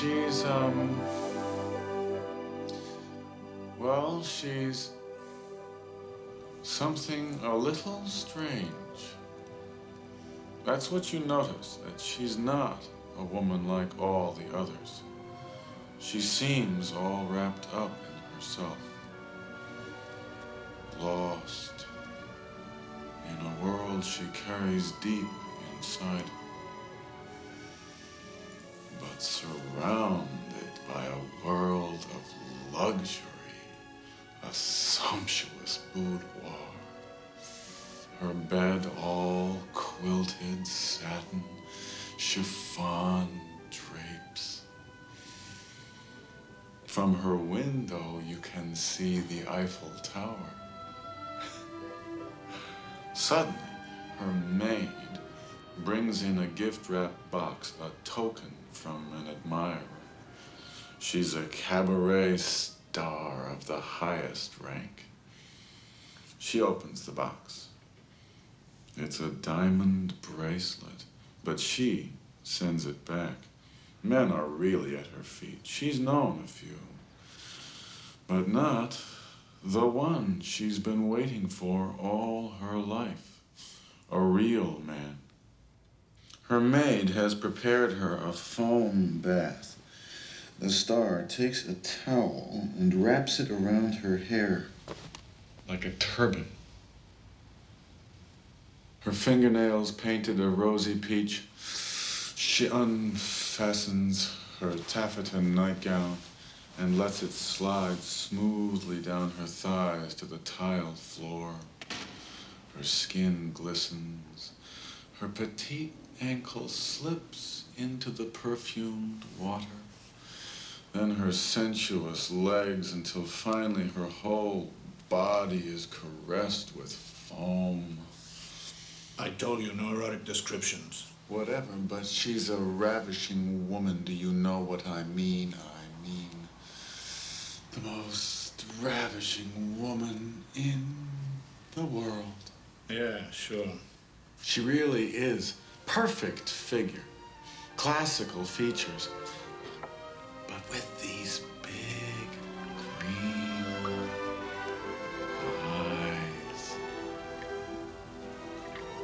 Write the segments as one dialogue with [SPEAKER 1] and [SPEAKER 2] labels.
[SPEAKER 1] She's, well, she's something a little strange. That's what you notice, that she's not a woman like all the others. She seems all wrapped up in herself, lost in a world she carries deep inside, but surrounded by a world of luxury, a sumptuous boudoir. Her bed all quilted satin, chiffon drapes. From her window, you can see the Eiffel Tower. Suddenly, her maid brings in a gift-wrapped box, a token from an admirer. She's a cabaret star of the highest rank. She opens the box. It's a diamond bracelet, but she sends it back. Men are really at her feet. She's known a few, but not the one she's been waiting for all her life, a real man. Her maid has prepared her a foam bath. The star takes a towel and wraps it around her hair like a turban. Her fingernails painted a rosy peach. She unfastens her taffeta nightgown and lets it slide smoothly down her thighs to the tiled floor. Her skin glistens. Her petite ankle slips into the perfumed water. Then her sensuous legs until finally her whole body is caressed with foam.
[SPEAKER 2] I told you, no erotic descriptions.
[SPEAKER 1] Whatever, but she's a ravishing woman. Do you know what I mean? I mean the most ravishing woman in the world.
[SPEAKER 2] Yeah, sure.
[SPEAKER 1] She really is. Perfect figure. Classical features. But with these big green eyes.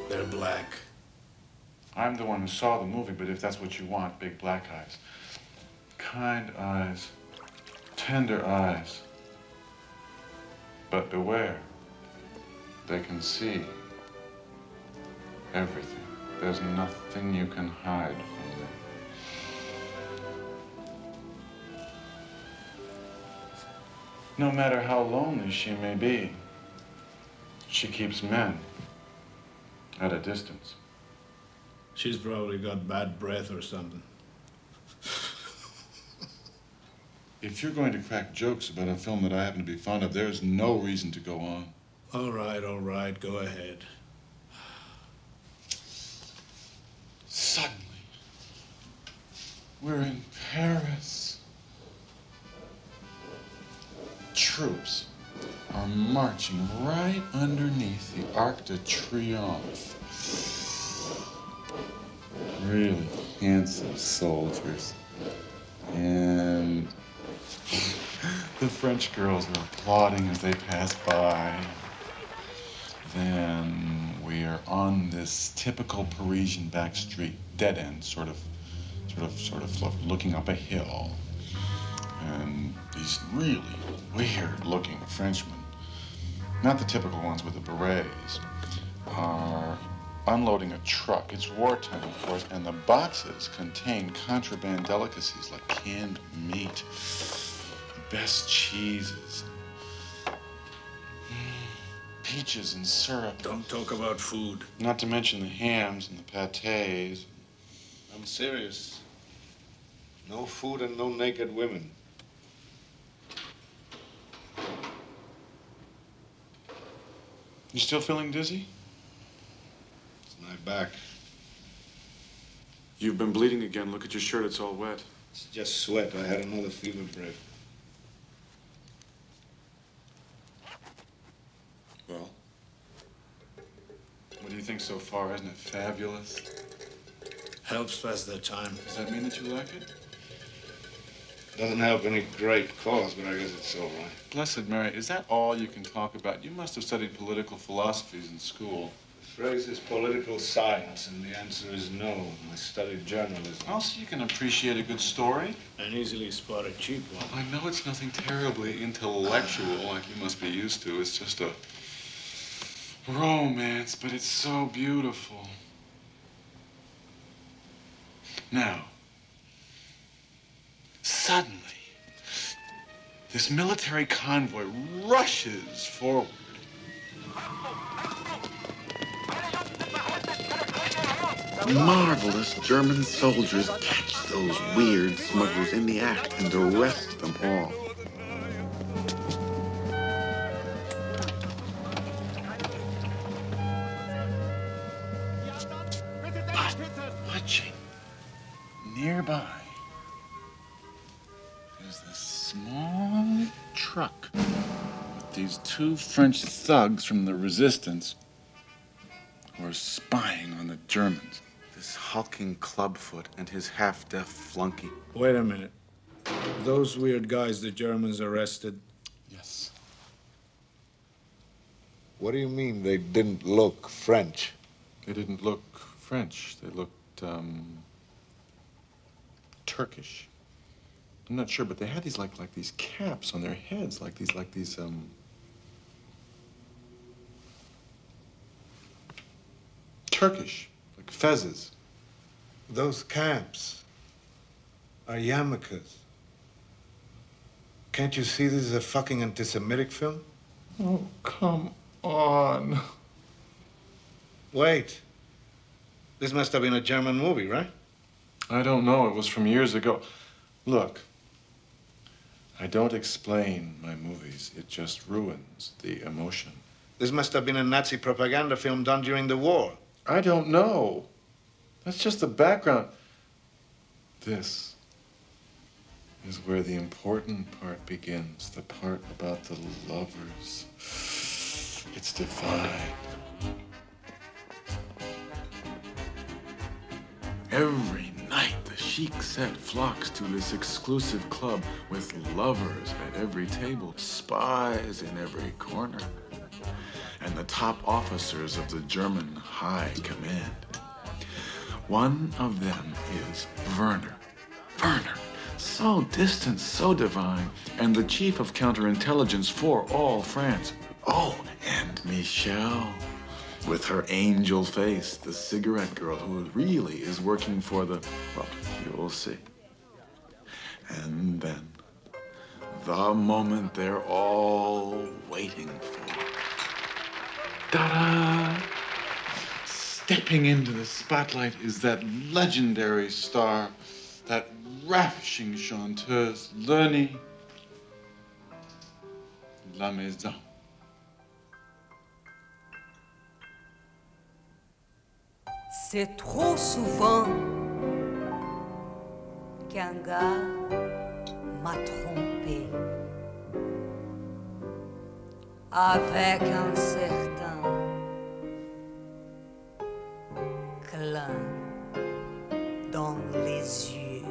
[SPEAKER 2] They're black.
[SPEAKER 1] I'm the one who saw the movie, but if that's what you want, big black eyes. Kind eyes. Tender eyes. But beware. They can see everything. There's nothing you can hide from them. No matter how lonely she may be, she keeps men at a distance.
[SPEAKER 2] She's probably got bad breath or something.
[SPEAKER 1] If you're going to crack jokes about a film that I happen to be fond of, there's no reason to go on.
[SPEAKER 2] All right, go ahead.
[SPEAKER 1] Suddenly, we're in Paris. Troops are marching right underneath the Arc de Triomphe. Really handsome soldiers. And the French girls are applauding as they pass by. Then we are on this typical Parisian back street, dead end, sort of looking up a hill. And these really weird-looking Frenchmen, not the typical ones with the berets, are unloading a truck. It's wartime, of course, and the boxes contain contraband delicacies like canned meat, the best cheeses, peaches and syrup.
[SPEAKER 2] Don't talk about food.
[SPEAKER 1] Not to mention the hams and the pâtés.
[SPEAKER 3] I'm serious. No food and no naked women.
[SPEAKER 1] You still feeling dizzy?
[SPEAKER 3] It's my back.
[SPEAKER 1] You've been bleeding again. Look at your shirt. It's all wet.
[SPEAKER 3] It's just sweat. I had another fever break.
[SPEAKER 1] Well, what do you think so far? Isn't it fabulous?
[SPEAKER 2] Helps pass the time.
[SPEAKER 1] Does that mean that you like it?
[SPEAKER 3] Doesn't help any great cause, but I guess it's all right.
[SPEAKER 1] Blessed Mary, is that all you can talk about? You must have studied political philosophies in school.
[SPEAKER 3] The phrase is political science, and the answer is no. I studied journalism.
[SPEAKER 1] Oh, so you can appreciate a good story?
[SPEAKER 2] And easily spot a cheap one.
[SPEAKER 1] I know it's nothing terribly intellectual like you must be used to. It's just a romance, but it's so beautiful. Now, suddenly, this military convoy rushes forward. Marvelous German soldiers catch those weird smugglers in the act and arrest them all. But watching nearby is this small truck with these two French thugs from the resistance who are spying on the Germans. This hulking clubfoot and his half-deaf flunky.
[SPEAKER 2] Wait a minute. Those weird guys the Germans arrested?
[SPEAKER 1] Yes.
[SPEAKER 3] What do you mean they didn't look French?
[SPEAKER 1] They didn't look French. They looked, Turkish. I'm not sure, but they had these, like these caps on their heads, like these, Turkish, like fezzes.
[SPEAKER 3] Those caps are yarmulkes. Can't you see this is a fucking anti-Semitic film?
[SPEAKER 1] Oh, come on.
[SPEAKER 3] Wait. This must have been a German movie, right?
[SPEAKER 1] I don't know. It was from years ago. Look, I don't explain my movies. It just ruins the emotion.
[SPEAKER 3] This must have been a Nazi propaganda film done during the war.
[SPEAKER 1] I don't know. That's just the background. This is where the important part begins, the part about the lovers. It's divine. Every night, the chic set flocks to this exclusive club with lovers at every table, spies in every corner, and the top officers of the German High Command. One of them is Werner. Werner, so distant, so divine, and the chief of counterintelligence for all France. Oh, and Michelle, with her angel face, the cigarette girl who really is working for the, well, you will see. And then, the moment they're all waiting for. Ta-da! Stepping into the spotlight is that legendary star, that ravishing chanteuse, Leni La Maison.
[SPEAKER 4] C'est trop souvent qu'un gars m'a trompé avec un certain clin dans les yeux.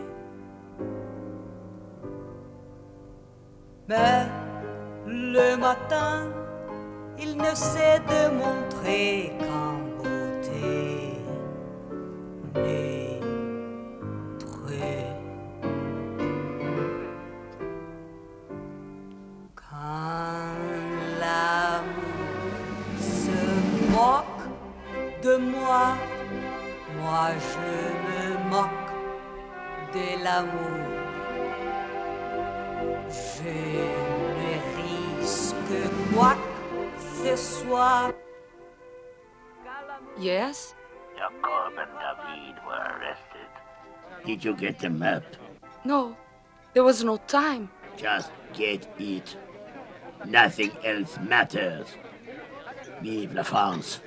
[SPEAKER 4] Mais le matin, il ne s'est démontré qu'en beauté ni près. Quand l'amour se moque de moi, moi je me moque de l'amour. Je ne risque quoi que ce soit.
[SPEAKER 5] Yes?
[SPEAKER 6] Jacob and David were arrested. Did you get the map?
[SPEAKER 5] No, there was no time.
[SPEAKER 6] Just get it. Nothing else matters. Vive la France.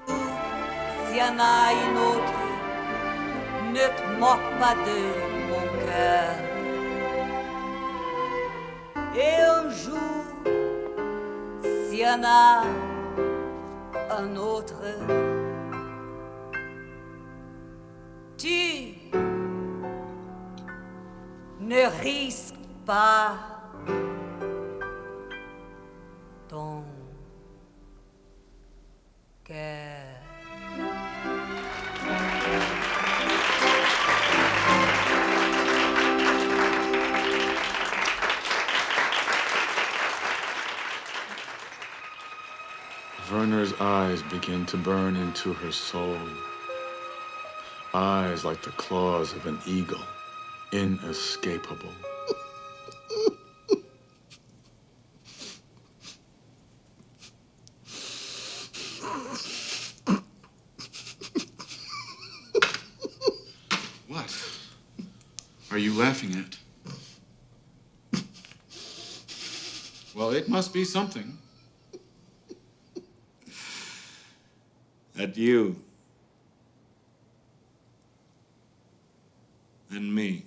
[SPEAKER 4] S'il y en a une autre, ne te moque pas de mon cœur. Et un jour, s'il y en a un autre, Tu ne risques pas ton cœur.
[SPEAKER 1] Werner's eyes begin to burn into her soul. Eyes like the claws of an eagle, inescapable. What are you laughing at? Well, it must be something.
[SPEAKER 2] At you. And me.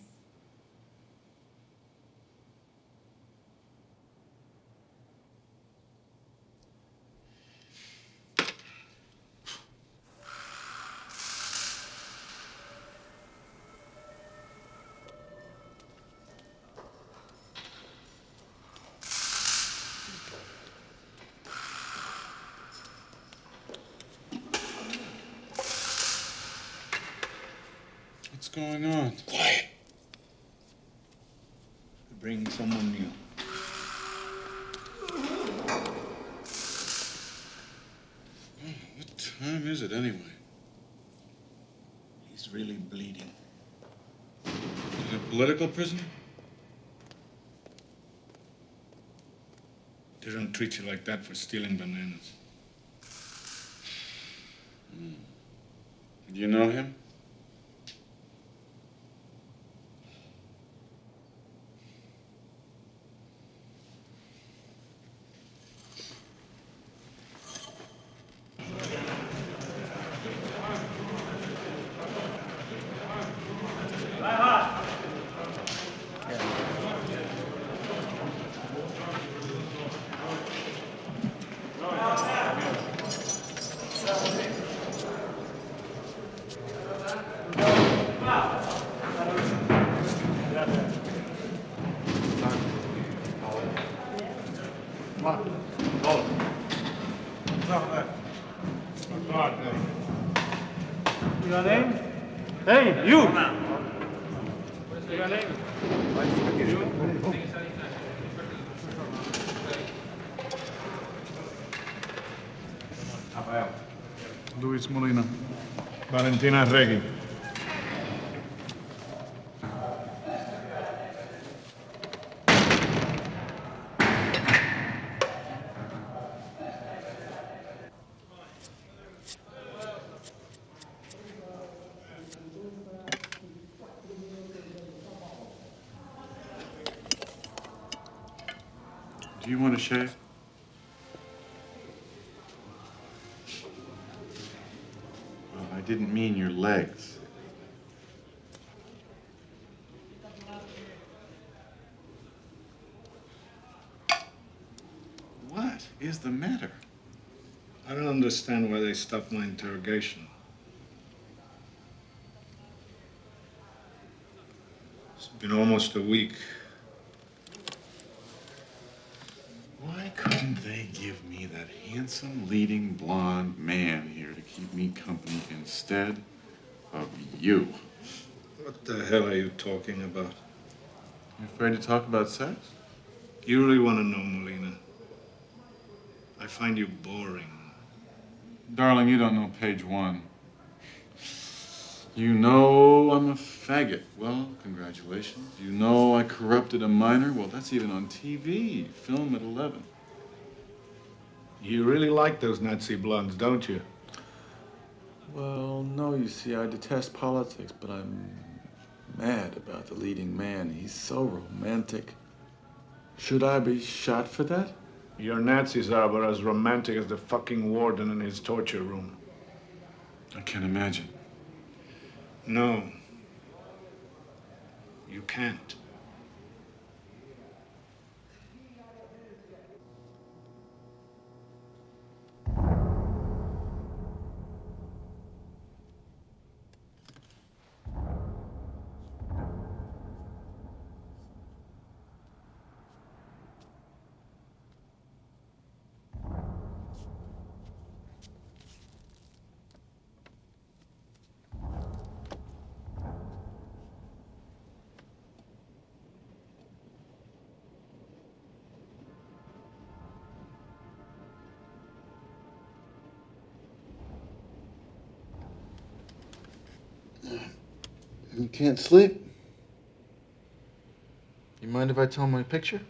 [SPEAKER 1] What's going on?
[SPEAKER 2] Quiet. We're bringing someone new.
[SPEAKER 1] What time is it anyway?
[SPEAKER 2] He's really bleeding.
[SPEAKER 1] In a political prisoner?
[SPEAKER 2] They don't treat you like that for stealing bananas.
[SPEAKER 1] Do you know him?
[SPEAKER 7] Your name? Hey, you! What's your name?
[SPEAKER 2] Luis Molina. Valentina Reggi.
[SPEAKER 1] Do you want to shave? Well, I didn't mean your legs. What is the matter?
[SPEAKER 2] I don't understand why they stopped my interrogation. It's been almost a week.
[SPEAKER 1] Why couldn't they give me that handsome, leading blonde man here to keep me company instead of you?
[SPEAKER 2] What the hell are you talking about?
[SPEAKER 1] You afraid to talk about sex?
[SPEAKER 2] You really want to know, Molina? I find you boring.
[SPEAKER 1] Darling, you don't know page 1. You know I'm a faggot. Well, congratulations. You know I corrupted a minor. Well, that's even on TV. Film at 11.
[SPEAKER 2] You really like those Nazi blondes, don't you?
[SPEAKER 1] Well, no, you see, I detest politics, but I'm mad about the leading man. He's so romantic. Should I be shot for that?
[SPEAKER 2] Your Nazis are about as romantic as the fucking warden in his torture room.
[SPEAKER 1] I can't imagine.
[SPEAKER 2] No. You can't.
[SPEAKER 1] You can't sleep? You mind if I tell my picture?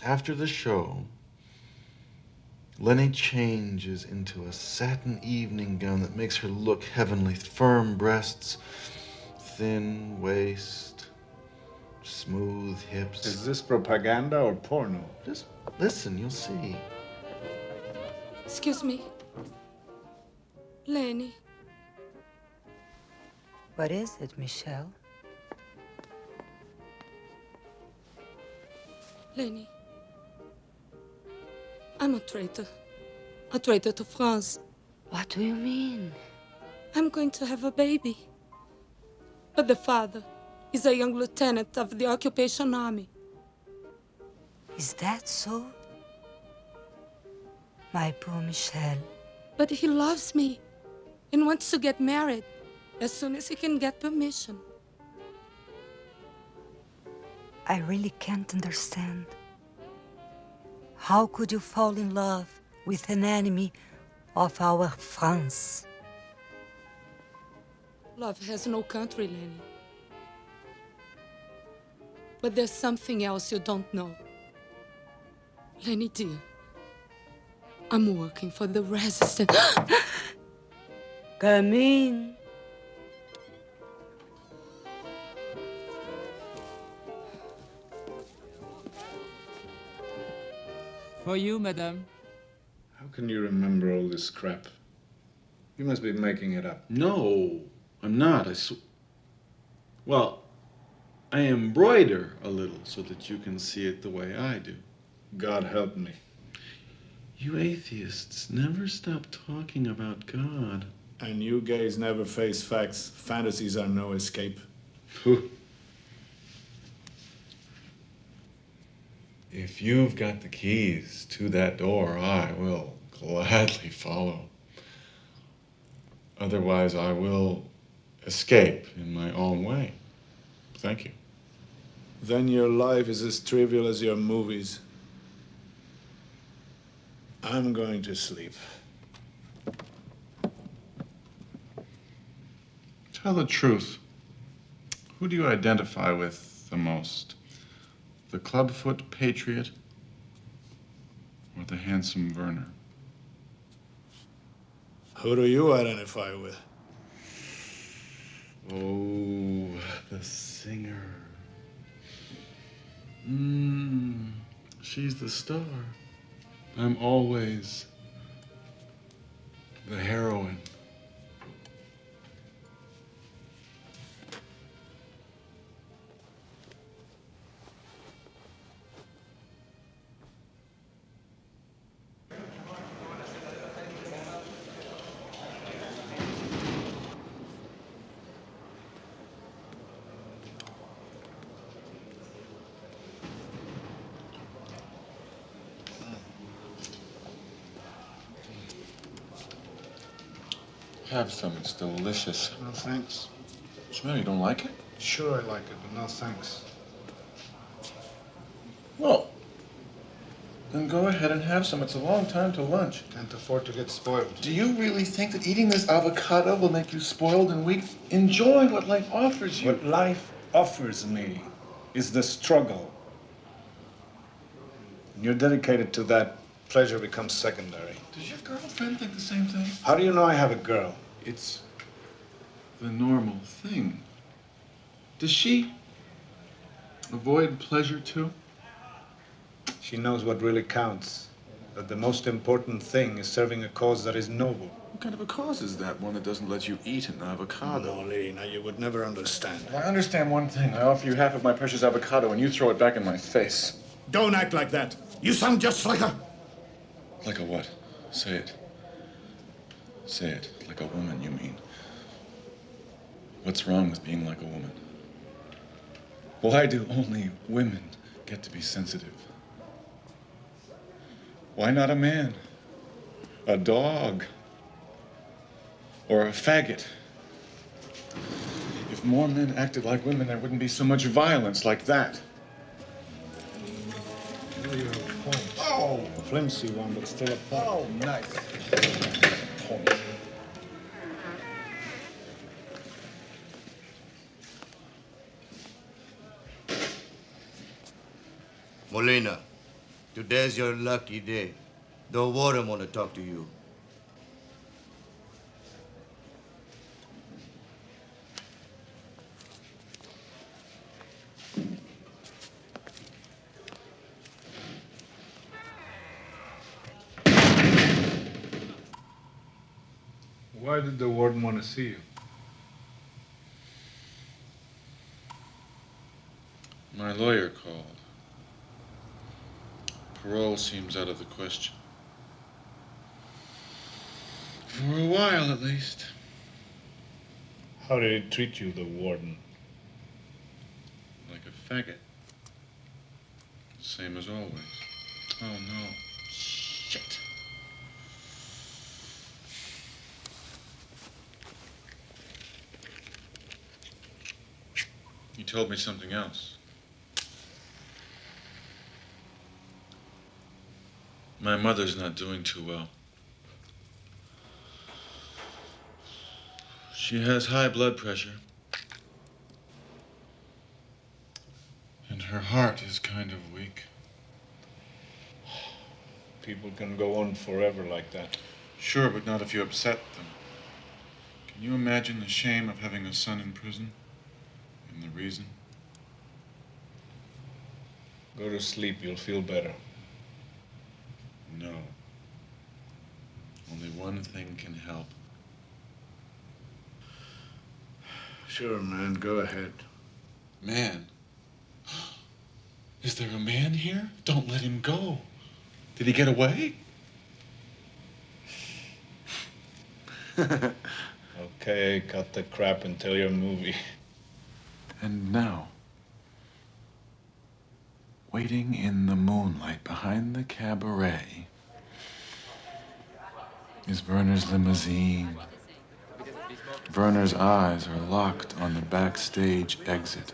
[SPEAKER 1] After the show, Lenny changes into a satin evening gown that makes her look heavenly. Firm breasts, thin waist, smooth hips.
[SPEAKER 2] Is this propaganda or porno?
[SPEAKER 1] Just listen, you'll see.
[SPEAKER 5] Excuse me. Lenny.
[SPEAKER 4] What is it, Michelle?
[SPEAKER 5] Lenny. I'm a traitor. A traitor to France.
[SPEAKER 4] What do you mean?
[SPEAKER 5] I'm going to have a baby. But the father is a young lieutenant of the occupation army.
[SPEAKER 4] Is that so? My poor Michelle.
[SPEAKER 5] But he loves me and wants to get married as soon as he can get permission.
[SPEAKER 4] I really can't understand. How could you fall in love with an enemy of our France?
[SPEAKER 5] Love has no country, Lenny. But there's something else you don't know. Lenny, dear, I'm working for the resistance.
[SPEAKER 4] Come in.
[SPEAKER 8] For you, madame.
[SPEAKER 2] How can you remember all this crap? You must be making it up.
[SPEAKER 1] No, I'm not. Well, I embroider a little so that you can see it the way I do.
[SPEAKER 2] God help me.
[SPEAKER 1] You atheists never stop talking about God.
[SPEAKER 2] And you gays never face facts. Fantasies are no escape.
[SPEAKER 1] If you've got the keys to that door, I will gladly follow. Otherwise, I will escape in my own way. Thank you.
[SPEAKER 2] Then your life is as trivial as your movies. I'm going to sleep.
[SPEAKER 1] Tell the truth. Who do you identify with the most? The clubfoot patriot or the handsome Werner?
[SPEAKER 2] Who do you identify with?
[SPEAKER 1] Oh, the singer. She's the star. I'm always the heroine. Have some, it's delicious.
[SPEAKER 2] No thanks.
[SPEAKER 1] What's the matter, you don't like it?
[SPEAKER 2] Sure, I like it, but no thanks.
[SPEAKER 1] Well, then go ahead and have some. It's a long time to lunch.
[SPEAKER 2] Can't afford to get spoiled.
[SPEAKER 1] Do you really think that eating this avocado will make you spoiled and weak? Enjoy what life offers you.
[SPEAKER 2] What life offers me is the struggle. When you're dedicated to that, pleasure becomes secondary.
[SPEAKER 1] Does your girlfriend think the same thing?
[SPEAKER 2] How do you know I have a girl?
[SPEAKER 1] It's the normal thing. Does she avoid pleasure too?
[SPEAKER 2] She knows what really counts. That the most important thing is serving a cause that is noble.
[SPEAKER 1] What kind of a cause is that? One that doesn't let you eat an avocado?
[SPEAKER 2] No, Lena, you would never understand.
[SPEAKER 1] I understand one thing. I offer you half of my precious avocado and you throw it back in my face.
[SPEAKER 2] Don't act like that. You sound just like a...
[SPEAKER 1] Like a what? Say it. Say it. Like a woman, you mean. What's wrong with being like a woman? Why do only women get to be sensitive? Why not a man? A dog? Or a faggot? If more men acted like women, there wouldn't be so much violence like that.
[SPEAKER 2] Oh! Flimsy one, but still a point.
[SPEAKER 1] Oh, nice. Point.
[SPEAKER 9] Molina, today's your lucky day. The warden want to talk to you.
[SPEAKER 2] Why did the warden want to see you?
[SPEAKER 1] My lawyer called. Parole seems out of the question. For a while, at least.
[SPEAKER 2] How did he treat you, the warden?
[SPEAKER 1] Like a faggot. Same as always. Oh, no. Shit. He told me something else. My mother's not doing too well. She has high blood pressure. And her heart is kind of weak.
[SPEAKER 2] People can go on forever like that.
[SPEAKER 1] Sure, but not if you upset them. Can you imagine the shame of having a son in prison? And the reason?
[SPEAKER 2] Go to sleep, you'll feel better.
[SPEAKER 1] No. Only one thing can help.
[SPEAKER 3] Sure, man, go ahead.
[SPEAKER 1] Man? Is there a man here? Don't let him go. Did he get away?
[SPEAKER 2] Okay, cut the crap and tell your movie.
[SPEAKER 1] And now, waiting in the moonlight behind the cabaret, is Werner's limousine. Werner's eyes are locked on the backstage exit,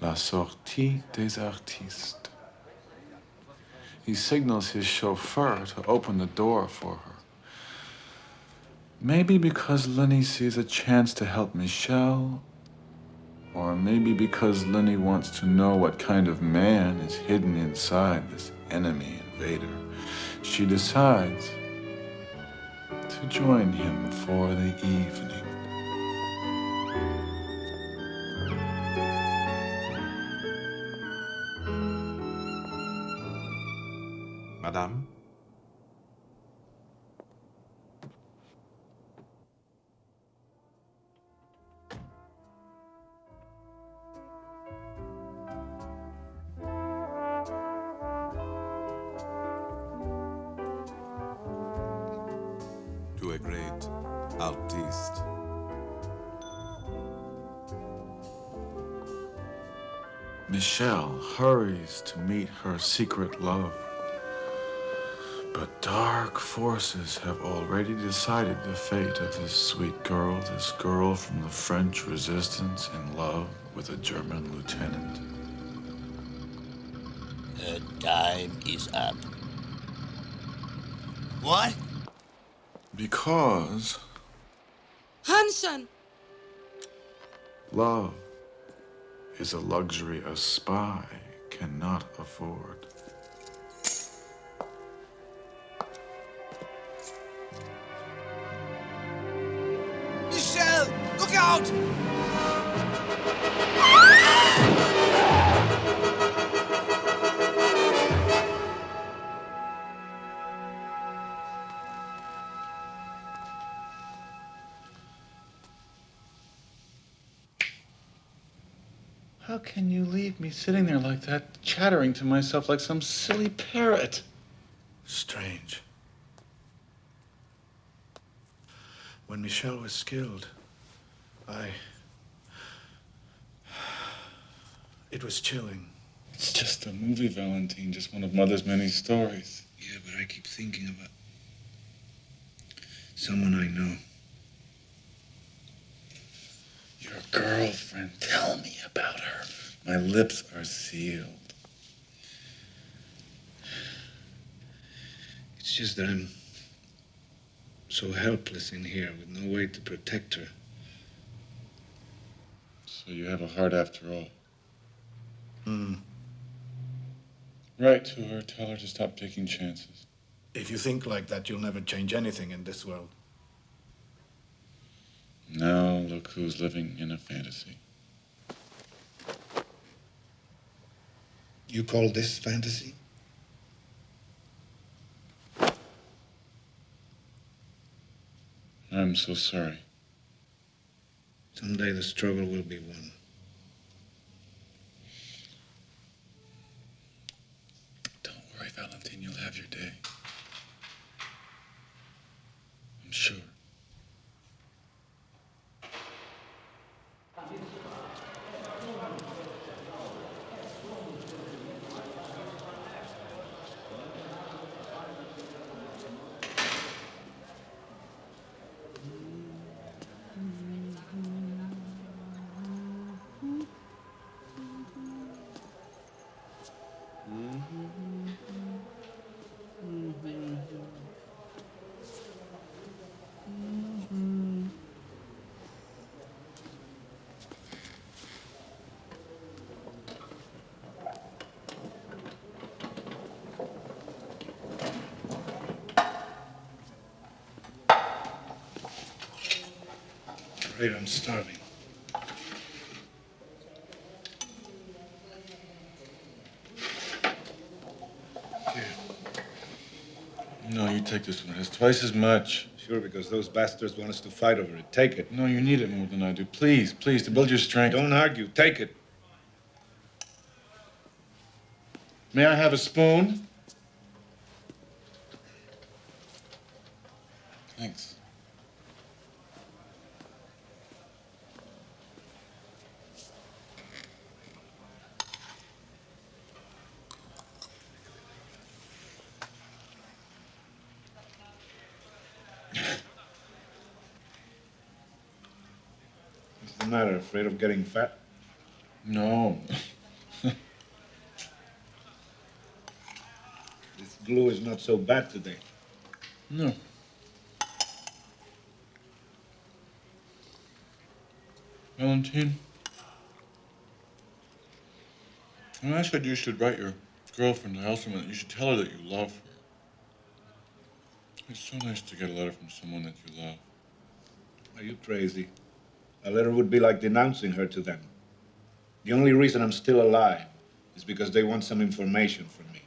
[SPEAKER 1] la sortie des artistes. He signals his chauffeur to open the door for her. Maybe because Lenny sees a chance to help Michelle, or maybe because Lenny wants to know what kind of man is hidden inside this enemy invader. She decides to join him for the evening.
[SPEAKER 10] Madame? To a great artiste.
[SPEAKER 1] Michelle hurries to meet her secret love. But dark forces have already decided the fate of this girl from the French resistance in love with a German lieutenant.
[SPEAKER 6] The time is up.
[SPEAKER 9] What?
[SPEAKER 1] Because
[SPEAKER 5] Hansen!
[SPEAKER 1] love is a luxury a spy cannot afford.
[SPEAKER 9] Michelle, look out!
[SPEAKER 1] How can you leave me sitting there like that, chattering to myself like some silly parrot?
[SPEAKER 3] Strange. When Michelle was killed, it was chilling.
[SPEAKER 1] It's just a movie, Valentine, just one of Mother's many stories.
[SPEAKER 3] Yeah, but I keep thinking about someone I know.
[SPEAKER 1] Your girlfriend, tell me about her. My lips are sealed.
[SPEAKER 3] It's just that I'm so helpless in here with no way to protect her.
[SPEAKER 1] So you have a heart after all. Write to her, tell her to stop taking chances.
[SPEAKER 2] If you think like that, you'll never change anything in this world.
[SPEAKER 1] Now look who's living in a fantasy.
[SPEAKER 3] You call this fantasy?
[SPEAKER 1] I'm so sorry.
[SPEAKER 3] Someday the struggle will be won.
[SPEAKER 1] Don't worry, Valentine, you'll have your day. I'm sure.
[SPEAKER 3] Afraid I'm starving. Here.
[SPEAKER 1] No, you take this one. It has twice as much.
[SPEAKER 2] Sure, because those bastards want us to fight over it. Take it.
[SPEAKER 1] No, you need it more than I do. Please, please, to build your strength.
[SPEAKER 2] Don't argue. Take it.
[SPEAKER 1] May I have a spoon? Thanks.
[SPEAKER 2] What's the matter? Afraid of getting fat?
[SPEAKER 1] No.
[SPEAKER 2] This glue is not so bad today.
[SPEAKER 1] No. Valentine, when I said you should write your girlfriend, I also meant you should tell her that you love her. It's so nice to get a letter from someone that you love.
[SPEAKER 2] Are you crazy? A letter would be like denouncing her to them. The only reason I'm still alive is because they want some information from me.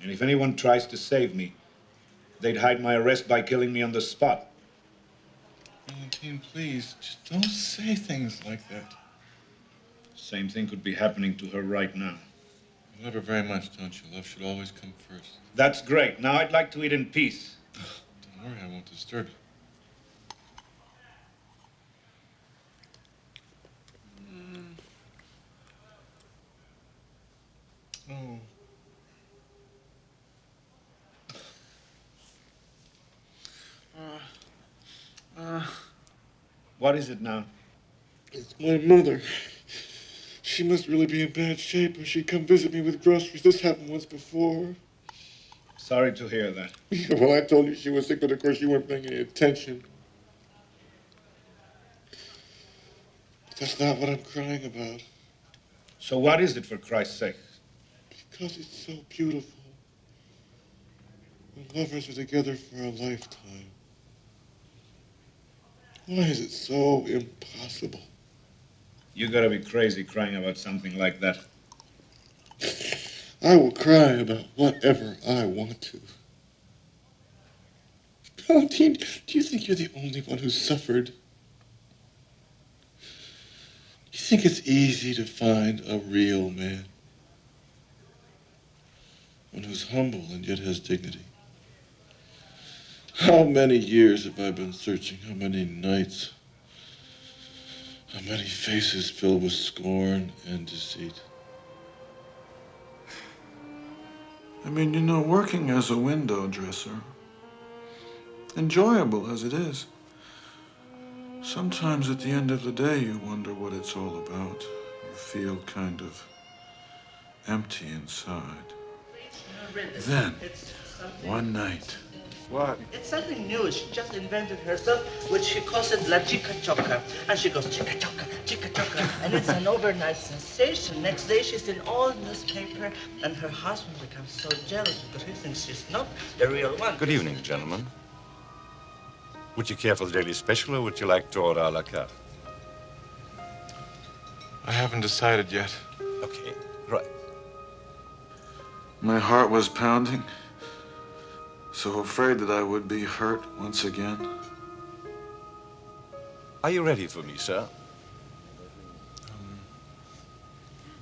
[SPEAKER 2] And if anyone tries to save me, they'd hide my arrest by killing me on the spot.
[SPEAKER 1] Valentine, please, just don't say things like that.
[SPEAKER 2] Same thing could be happening to her right now.
[SPEAKER 1] You love her very much, don't you? Love should always come first.
[SPEAKER 2] That's great. Now I'd like to eat in peace.
[SPEAKER 1] Don't worry, I won't disturb you. Oh.
[SPEAKER 2] What is it now?
[SPEAKER 11] It's my mother. She must really be in bad shape or she'd come visit me with groceries. This happened once before.
[SPEAKER 2] Sorry to hear that.
[SPEAKER 11] Yeah, well, I told you she was sick, but of course you weren't paying any attention. But that's not what I'm crying about.
[SPEAKER 2] So what is it, for Christ's sake?
[SPEAKER 11] Because it's so beautiful. When lovers are together for a lifetime. Why is it so impossible?
[SPEAKER 2] You gotta be crazy crying about something like that.
[SPEAKER 11] I will cry about whatever I want to. Valentine, do you think you're the only one who's suffered? Do you think it's easy to find a real man? One who's humble and yet has dignity? How many years have I been searching? How many nights? How many faces filled with scorn and deceit?
[SPEAKER 1] I mean, you know, working as a window dresser, enjoyable as it is, sometimes at the end of the day you wonder what it's all about. You feel kind of empty inside. Then, one night, What?
[SPEAKER 12] It's something new. She just invented herself, which she calls it La Chica Choca. And she goes, Chica Choca, Chica Choca. And it's an overnight sensation. Next day, she's in all newspaper, and her husband becomes so jealous because he thinks she's not the real one.
[SPEAKER 13] Good evening, gentlemen. Would you care for the daily special, or would you like to order a la carte?
[SPEAKER 11] I haven't decided yet.
[SPEAKER 13] Okay, right.
[SPEAKER 1] My heart was pounding, so afraid that I would be hurt once again.
[SPEAKER 13] Are you ready for me, sir?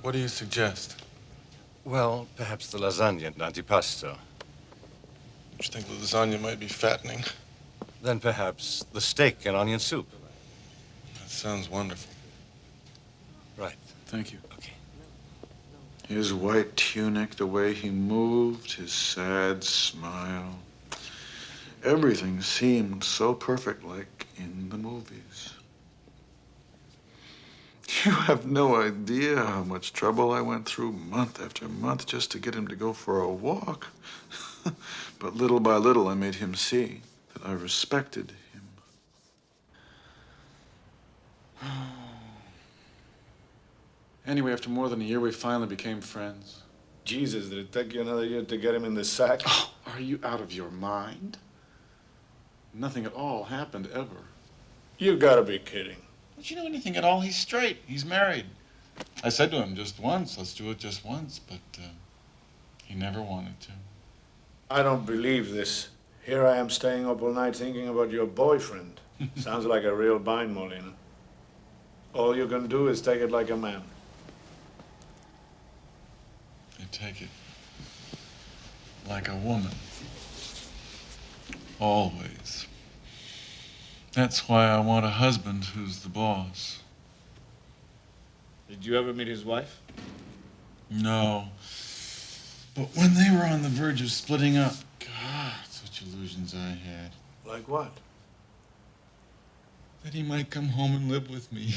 [SPEAKER 11] What do you suggest?
[SPEAKER 13] Well, perhaps the lasagna and antipasto.
[SPEAKER 11] You think the lasagna might be fattening?
[SPEAKER 13] Then perhaps the steak and onion soup.
[SPEAKER 11] That sounds wonderful.
[SPEAKER 13] Right.
[SPEAKER 1] Thank you.
[SPEAKER 13] Okay.
[SPEAKER 1] His white tunic, the way he moved, his sad smile. Everything seemed so perfect, like in the movies. You have no idea how much trouble I went through month after month just to get him to go for a walk. But little by little, I made him see that I respected him. Anyway, after more than a year, we finally became friends.
[SPEAKER 2] Jesus, did it take you another year to get him in the sack?
[SPEAKER 1] Oh, are you out of your mind? Nothing at all happened ever.
[SPEAKER 2] You gotta be kidding.
[SPEAKER 1] Don't you know anything at all? He's straight. He's married. I said to him just once, let's do it just once, but he never wanted to.
[SPEAKER 2] I don't believe this. Here I am staying up all night thinking about your boyfriend. Sounds like a real bind, Molina. All you can do is take it like a man.
[SPEAKER 1] I take it like a woman. Always. That's why I want a husband who's the boss.
[SPEAKER 2] Did you ever meet his wife?
[SPEAKER 1] No. But when they were on the verge of splitting up, God, such illusions I had.
[SPEAKER 2] Like what?
[SPEAKER 1] That he might come home and live with me,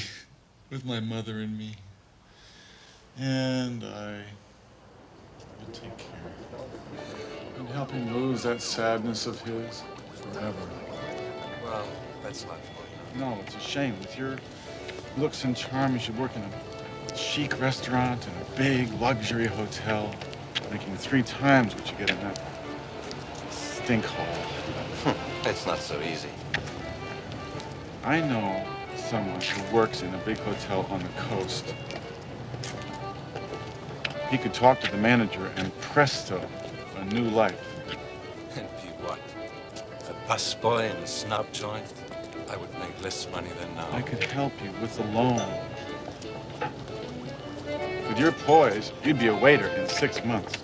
[SPEAKER 1] with my mother and me. And I would take care of him. And help him lose that sadness of his forever.
[SPEAKER 13] Well, that's not for you.
[SPEAKER 1] No, it's a shame. With your looks and charm, you should work in a chic restaurant and a big luxury hotel, making 3 times what you get in that stink hole.
[SPEAKER 13] It's not so easy.
[SPEAKER 1] I know someone who works in a big hotel on the coast. He could talk to the manager and presto, a new life.
[SPEAKER 13] And be what? A busboy in a snob joint? I would make less money than now.
[SPEAKER 1] I could help you with the loan. With your poise, you'd be a waiter in 6 months.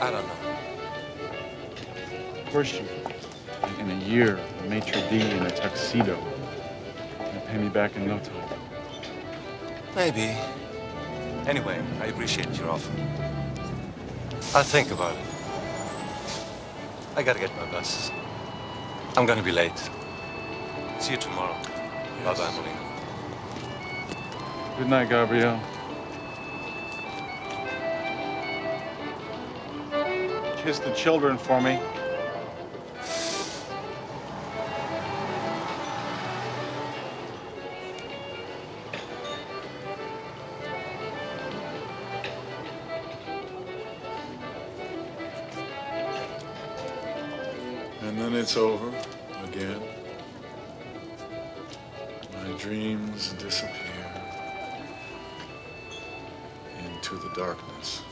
[SPEAKER 13] I don't know.
[SPEAKER 1] Of course you could. In a year, a maitre d' in a tuxedo. You'll pay me back in no time.
[SPEAKER 13] Maybe. Anyway, I appreciate your offer. I'll think about it. I gotta get my bus. I'm gonna be late. See you tomorrow. Yes. Bye-bye, Molina.
[SPEAKER 1] Good night, Gabrielle. Kiss the children for me. And then it's over again. My dreams disappear into the darkness.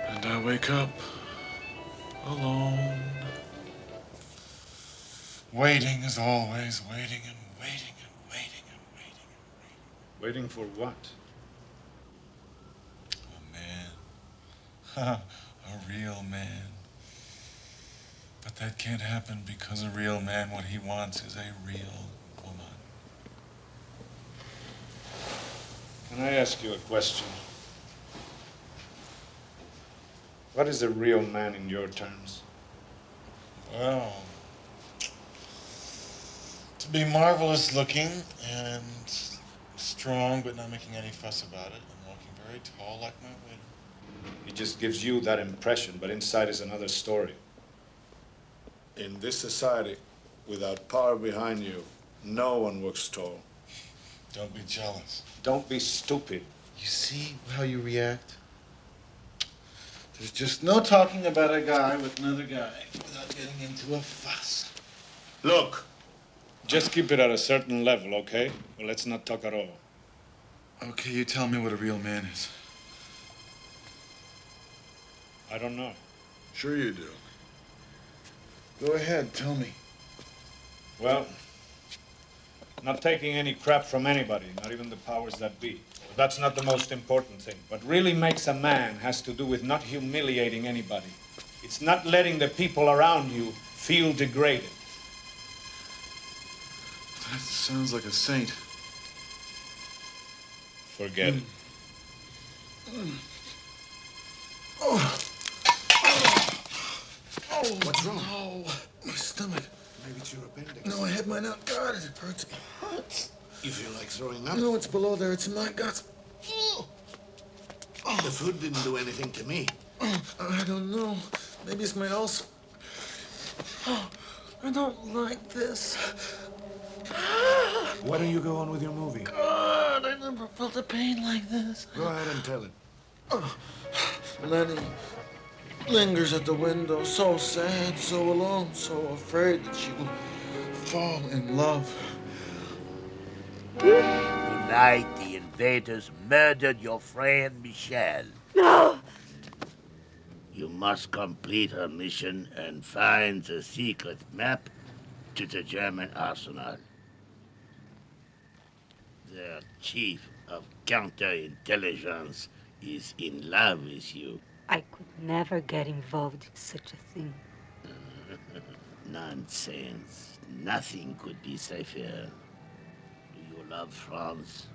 [SPEAKER 1] And I wake up alone. Waiting as always, waiting and waiting and waiting and waiting and waiting.
[SPEAKER 2] Waiting for what?
[SPEAKER 1] A man. A real man. But that can't happen because a real man, what he wants is a real woman.
[SPEAKER 2] Can I ask you a question? What is a real man in your terms?
[SPEAKER 1] Well, to be marvelous looking and strong, but not making any fuss about it, and walking very tall like my waiter.
[SPEAKER 2] He just gives you that impression, but inside is another story.
[SPEAKER 3] In this society, without power behind you, no one works tall.
[SPEAKER 11] Don't be jealous.
[SPEAKER 2] Don't be stupid.
[SPEAKER 11] You see how you react? There's just no talking about a guy with another guy without getting into a fuss.
[SPEAKER 2] Look, just keep it at a certain level, okay? Well, let's not talk at all.
[SPEAKER 11] Okay, you tell me what a real man is.
[SPEAKER 2] I don't know.
[SPEAKER 11] Sure you do. Go ahead, tell me.
[SPEAKER 2] Well, not taking any crap from anybody, not even the powers that be. That's not the most important thing. What really makes a man has to do with not humiliating anybody. It's not letting the people around you feel degraded.
[SPEAKER 11] That sounds like a saint.
[SPEAKER 2] Forget it.
[SPEAKER 11] What's wrong? Oh, my stomach.
[SPEAKER 3] Maybe it's your appendix.
[SPEAKER 11] No, I had mine out. God, it hurts. It hurts.
[SPEAKER 3] You feel like throwing up?
[SPEAKER 11] No, it's below there. It's in my guts.
[SPEAKER 3] The food didn't do anything to me.
[SPEAKER 11] I don't know. Maybe it's my ulcer. I don't like this.
[SPEAKER 3] Why don't you go on with your movie?
[SPEAKER 11] God, I never felt a pain like this.
[SPEAKER 3] Go ahead and tell it.
[SPEAKER 11] Lenny lingers at the window, so sad, so alone, so afraid that she will fall in love.
[SPEAKER 6] Tonight, the invaders murdered your friend Michelle.
[SPEAKER 4] No!
[SPEAKER 6] You must complete her mission and find the secret map to the German arsenal. Their chief of counterintelligence is in love with you.
[SPEAKER 4] I could never get involved in such a thing.
[SPEAKER 6] Nonsense. Nothing could be safer. Do you love France?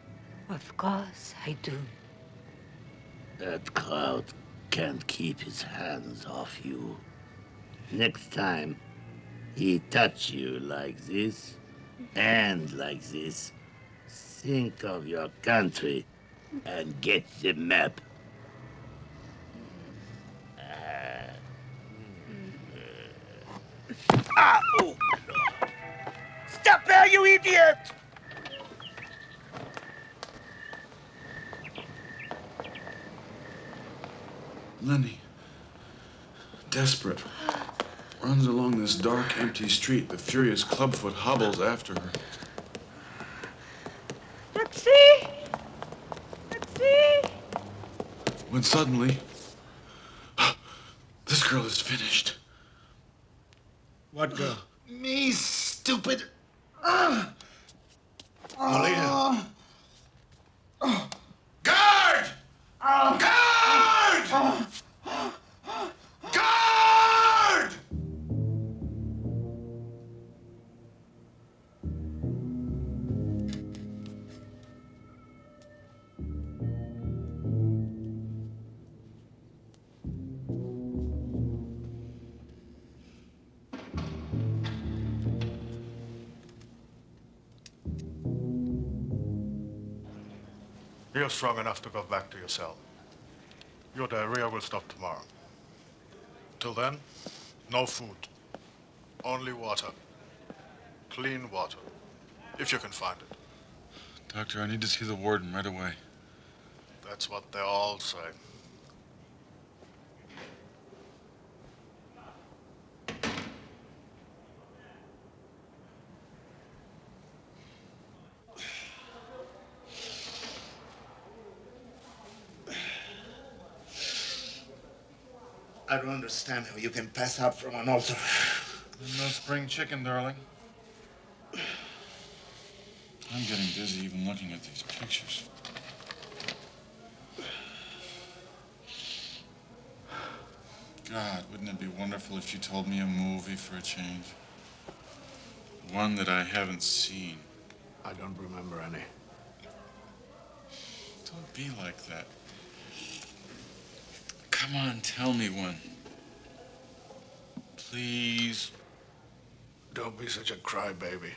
[SPEAKER 4] Of course I do.
[SPEAKER 6] That crowd can't keep his hands off you. Next time he touch you like this and like this, think of your country and get the map. Oh, no. Stop there, you idiot!
[SPEAKER 1] Lenny, desperate, runs along this dark, empty street. The furious clubfoot hobbles after her.
[SPEAKER 4] Taxi! Taxi!
[SPEAKER 1] When suddenly, this girl is finished.
[SPEAKER 2] What girl?
[SPEAKER 11] Me, stupid.
[SPEAKER 3] Malia.
[SPEAKER 11] Guard! Guard! Guard!
[SPEAKER 14] You're strong enough to go back to your cell. Your diarrhea will stop tomorrow. Till then, no food. Only water. Clean water. If you can find it.
[SPEAKER 11] Doctor, I need to see the warden right away.
[SPEAKER 14] That's what they all say.
[SPEAKER 3] I don't understand how you can pass out from an altar.
[SPEAKER 11] No spring chicken, darling.
[SPEAKER 1] I'm getting dizzy even looking at these pictures. God, wouldn't it be wonderful if you told me a movie for a change? One that I haven't seen.
[SPEAKER 3] I don't remember any.
[SPEAKER 1] Don't be like that. Come on, tell me one. Please.
[SPEAKER 3] Don't be such a crybaby.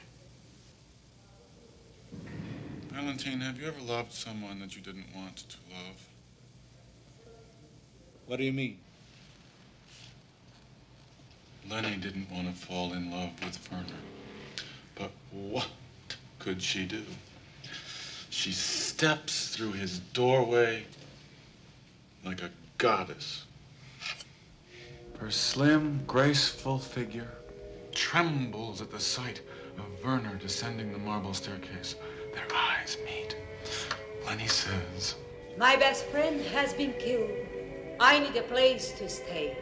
[SPEAKER 1] Valentine, have you ever loved someone that you didn't want to love?
[SPEAKER 2] What do you mean?
[SPEAKER 1] Lenny didn't want to fall in love with Werner. But what could she do? She steps through his doorway like a goddess. Her slim, graceful figure trembles at the sight of Werner descending the marble staircase. Their eyes meet. Lenny says,
[SPEAKER 4] My best friend has been killed. I need a place to stay.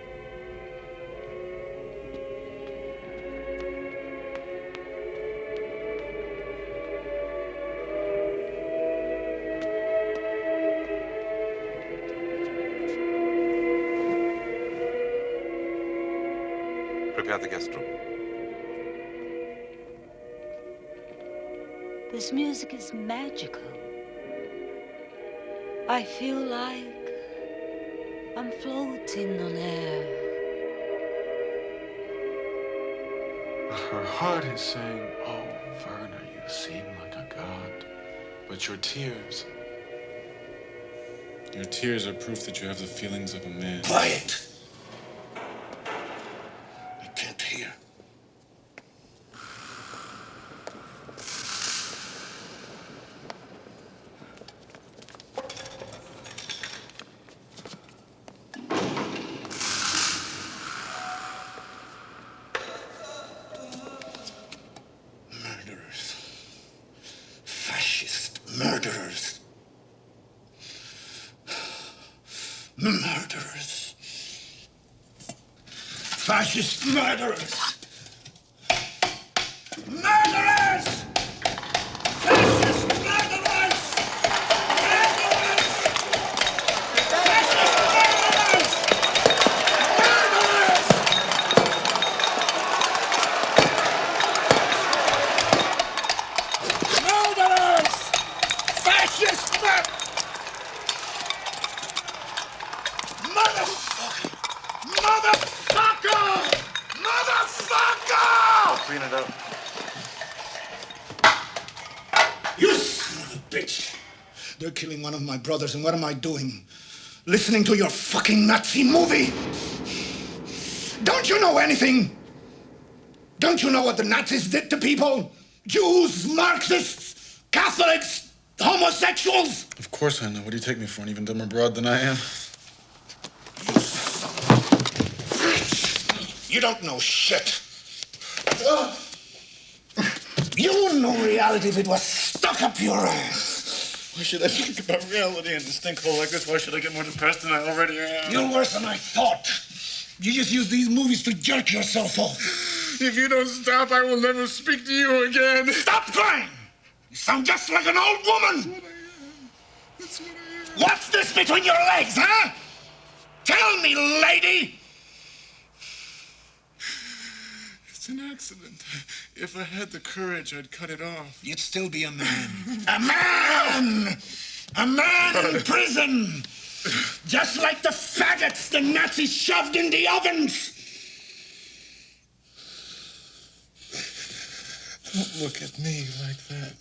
[SPEAKER 10] Prepare the guest room.
[SPEAKER 4] This music is magical. I feel like I'm floating on air.
[SPEAKER 1] her heart is saying, oh, Werner, you seem like a god. But your tears are proof that you have the feelings of a man.
[SPEAKER 3] Quiet! I can't hear. Murderers. Fascist murderers. Murderers. Fascist murderers. Murderers! Fascist murderers! Murderers! Fascist murderers! Murderers! Murderers! Fascist murderers! Motherfucker! Motherfucker! Motherfucker!
[SPEAKER 10] Clean it up.
[SPEAKER 3] You son of a bitch! They're killing one of my brothers, and what am I doing? Listening to your fucking Nazi movie? Don't you know anything? Don't you know what the Nazis did to people? Jews, Marxists, Catholics, homosexuals?
[SPEAKER 1] Of course I know. What do you take me for, an even dumber broad than I am?
[SPEAKER 3] You don't know shit. You wouldn't know reality if it was stuck up your ass.
[SPEAKER 1] Why should I think about reality in a stinkhole like this? Why should I get more depressed than I already am?
[SPEAKER 3] You're worse than I thought. You just use these movies to jerk yourself off.
[SPEAKER 1] If you don't stop, I will never speak to you again.
[SPEAKER 3] Stop crying! You sound just like an old woman.
[SPEAKER 1] That's what I am.
[SPEAKER 3] What's this between your legs, huh? Tell me, lady.
[SPEAKER 1] It's an accident. If I had the courage, I'd cut it off.
[SPEAKER 3] You'd still be a man. A man! A man in prison! Just like the faggots the Nazis shoved in the ovens!
[SPEAKER 1] Don't look at me like that.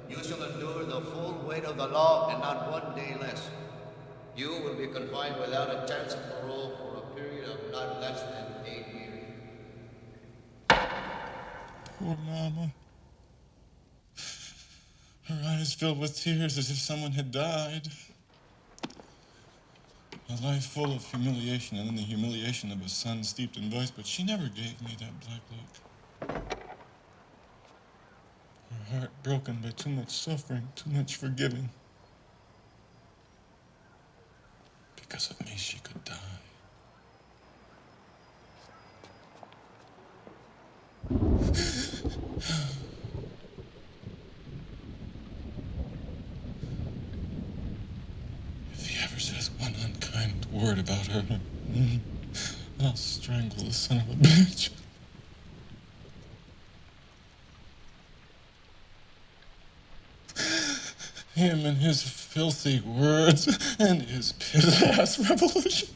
[SPEAKER 9] You shall endure the full weight of the law and not 1 day less. You will be confined without a chance of parole for a period of not less than 8 years.
[SPEAKER 1] Poor Mama. Her eyes filled with tears as if someone had died. A life full of humiliation, and then the humiliation of a son steeped in vice, but she never gave me that black look. Her heart broken by too much suffering, too much forgiving. Because of me, she could die. If he ever says one unkind word about her, I'll strangle the son of a bitch.
[SPEAKER 11] Him and his filthy words and his piss-ass revolution.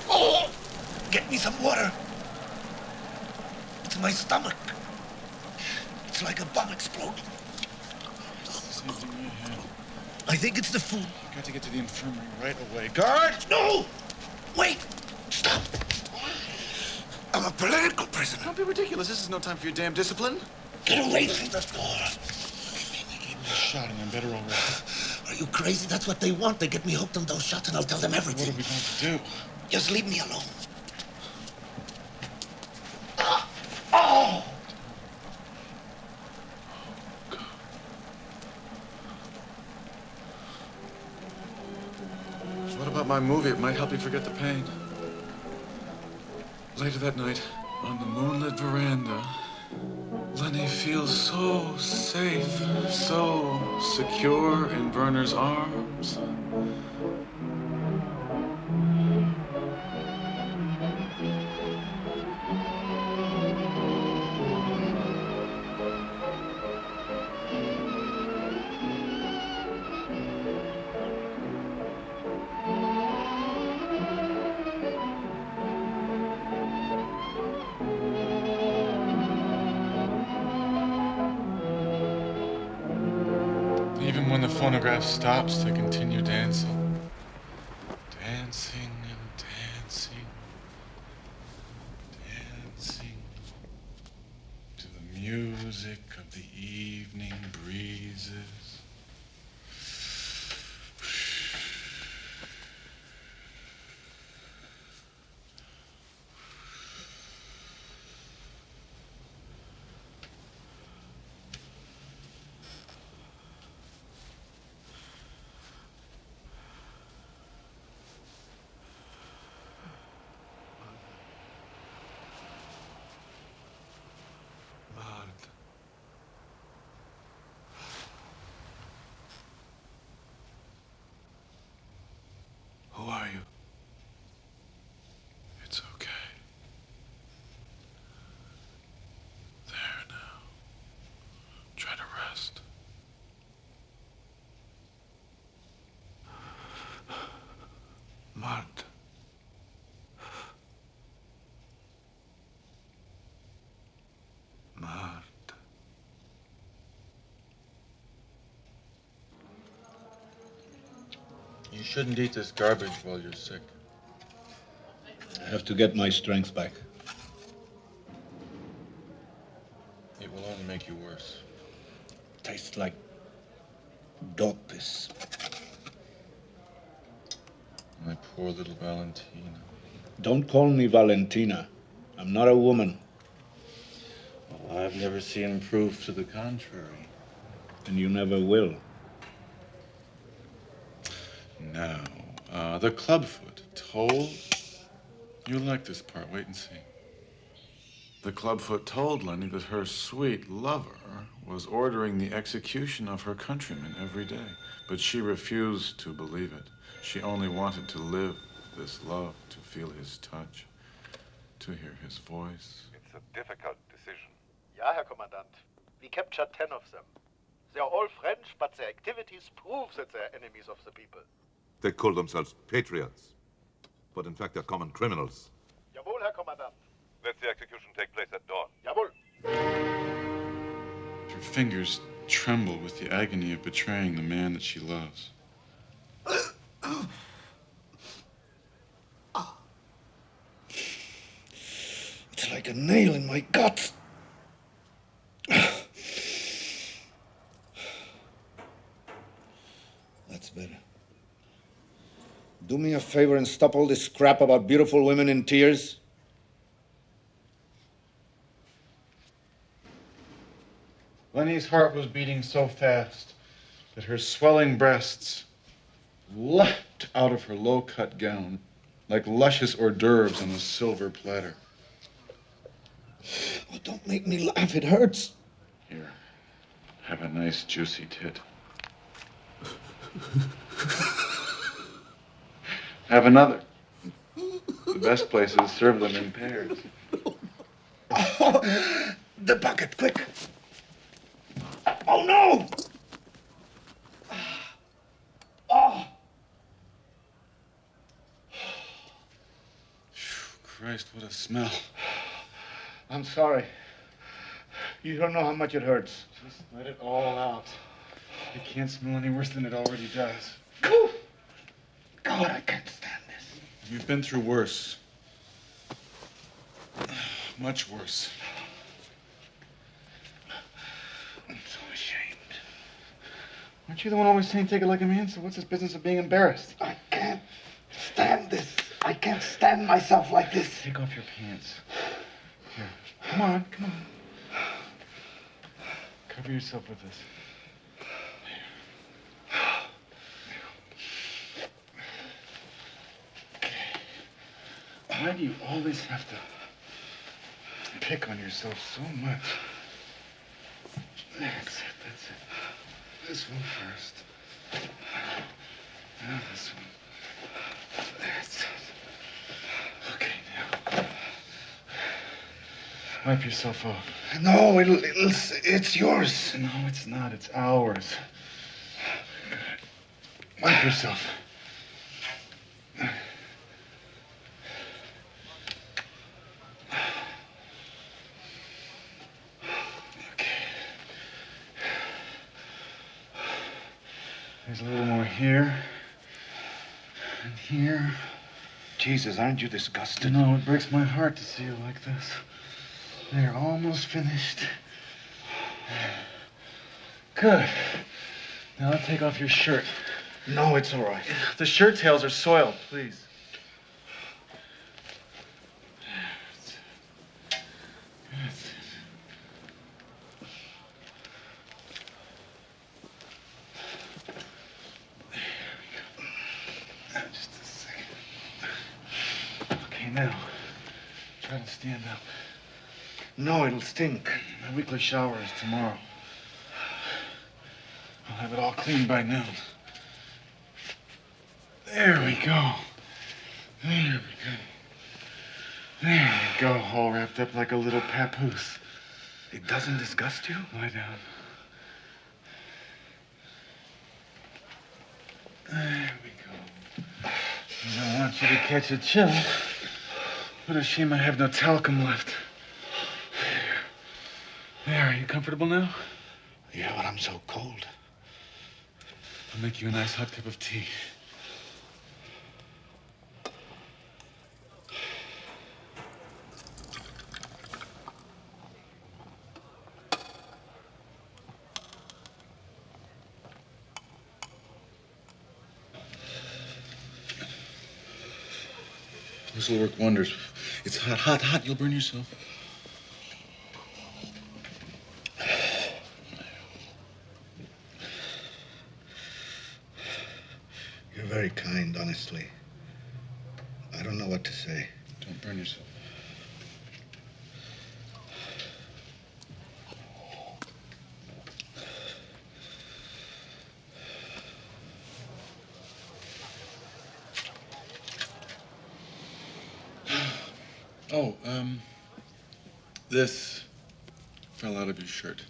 [SPEAKER 3] Oh! Get me some water. It's in my stomach. It's like a bomb exploding. I think it's the food.
[SPEAKER 11] You got to get to the infirmary right away. Guard!
[SPEAKER 3] No! Wait! Stop! I'm a political prisoner.
[SPEAKER 1] Don't be ridiculous. This is no time for your damn discipline.
[SPEAKER 3] Get away from the door.
[SPEAKER 11] They gave me a shot and I'm better already.
[SPEAKER 3] Are you crazy? That's what they want. They get me hooked on those shots and I'll tell them everything.
[SPEAKER 11] What are we going to do?
[SPEAKER 3] Just leave me alone. Oh!
[SPEAKER 1] What about my movie? It might help you forget the pain. Later that night, on the moonlit veranda, Lenny feels so safe, so secure in Werner's arms.
[SPEAKER 11] Even when the phonograph stops to continue dancing. Dancing and dancing. Dancing to the music of the evening breezes.
[SPEAKER 1] Who are you? It's okay. There now. Try to rest. Martha. Martha.
[SPEAKER 11] You shouldn't eat this garbage while you're sick.
[SPEAKER 2] I have to get my strength back.
[SPEAKER 11] It will only make you worse.
[SPEAKER 2] Tastes like dog piss.
[SPEAKER 11] My poor little Valentina.
[SPEAKER 2] Don't call me Valentina. I'm not a woman.
[SPEAKER 11] Well, I've never seen proof to the contrary.
[SPEAKER 2] And you never will.
[SPEAKER 11] Now, the clubfoot told... You'll like this part. Wait and see.
[SPEAKER 1] The clubfoot told Lenny that her sweet lover was ordering the execution of her countrymen every day, but she refused to believe it. She only wanted to live this love, to feel his touch, to hear his voice.
[SPEAKER 10] It's a difficult decision.
[SPEAKER 15] Ja, Herr Kommandant. We captured 10 of them. They are all French, but their activities prove that they are enemies of the people.
[SPEAKER 10] They call themselves patriots, but in fact they're common criminals.
[SPEAKER 15] Jawohl, Herr Kommandant.
[SPEAKER 10] Let the execution take place at dawn.
[SPEAKER 15] Jawohl.
[SPEAKER 1] Her fingers tremble with the agony of betraying the man that she loves.
[SPEAKER 3] It's like a nail in my gut. That's better. Do me a favor and stop all this crap about beautiful women in tears.
[SPEAKER 1] Lenny's heart was beating so fast that her swelling breasts leapt out of her low-cut gown like luscious hors d'oeuvres on a silver platter.
[SPEAKER 3] Oh, don't make me laugh. It hurts.
[SPEAKER 1] Here, have a nice juicy tit. Have another. The best places serve them in pairs.
[SPEAKER 3] Oh, the bucket, quick. Oh, no! Oh!
[SPEAKER 1] Christ, what a smell.
[SPEAKER 3] I'm sorry. You don't know how much it hurts.
[SPEAKER 1] Just let it all out. It can't smell any worse than it already does.
[SPEAKER 3] God, I can't stand this.
[SPEAKER 1] You've been through worse. Much worse.
[SPEAKER 3] I'm so ashamed.
[SPEAKER 1] Aren't you the one always saying take it like a man? So what's this business of being embarrassed?
[SPEAKER 3] I can't stand this. I can't stand myself like this.
[SPEAKER 1] Take off your pants. Here. Come on, come on. Cover yourself with this. Why do you always have to pick on yourself so much? That's it, that's it. This one first. Now this one. That's it. Okay, now. Wipe yourself off.
[SPEAKER 3] No, it's yours.
[SPEAKER 1] No, it's not. It's ours. Good. Wipe yourself. There's a little more here. And here.
[SPEAKER 3] Jesus, aren't you disgusted?
[SPEAKER 1] No, it breaks my heart to see you like this. They're almost finished. Good. Now take off your shirt.
[SPEAKER 3] No, it's all right.
[SPEAKER 1] The shirt tails are soiled, please. That's it. Just a second. Okay, now, try to stand up.
[SPEAKER 3] No, it'll stink.
[SPEAKER 1] My weekly shower is tomorrow. I'll have it all cleaned by noon. There we go. There we go. There we go, all wrapped up like a little papoose.
[SPEAKER 3] It doesn't disgust you?
[SPEAKER 1] Lie down. There we go. I don't want you to catch a chill. What a shame I have no talcum left. There, are you comfortable now?
[SPEAKER 3] Yeah, but I'm so cold.
[SPEAKER 1] I'll make you a nice hot cup of tea. This will work wonders. It's hot, hot, hot. You'll burn yourself.
[SPEAKER 3] You're very kind, honestly. I don't know what to say.
[SPEAKER 1] Don't burn yourself.
[SPEAKER 11] Oh, this fell out of your shirt.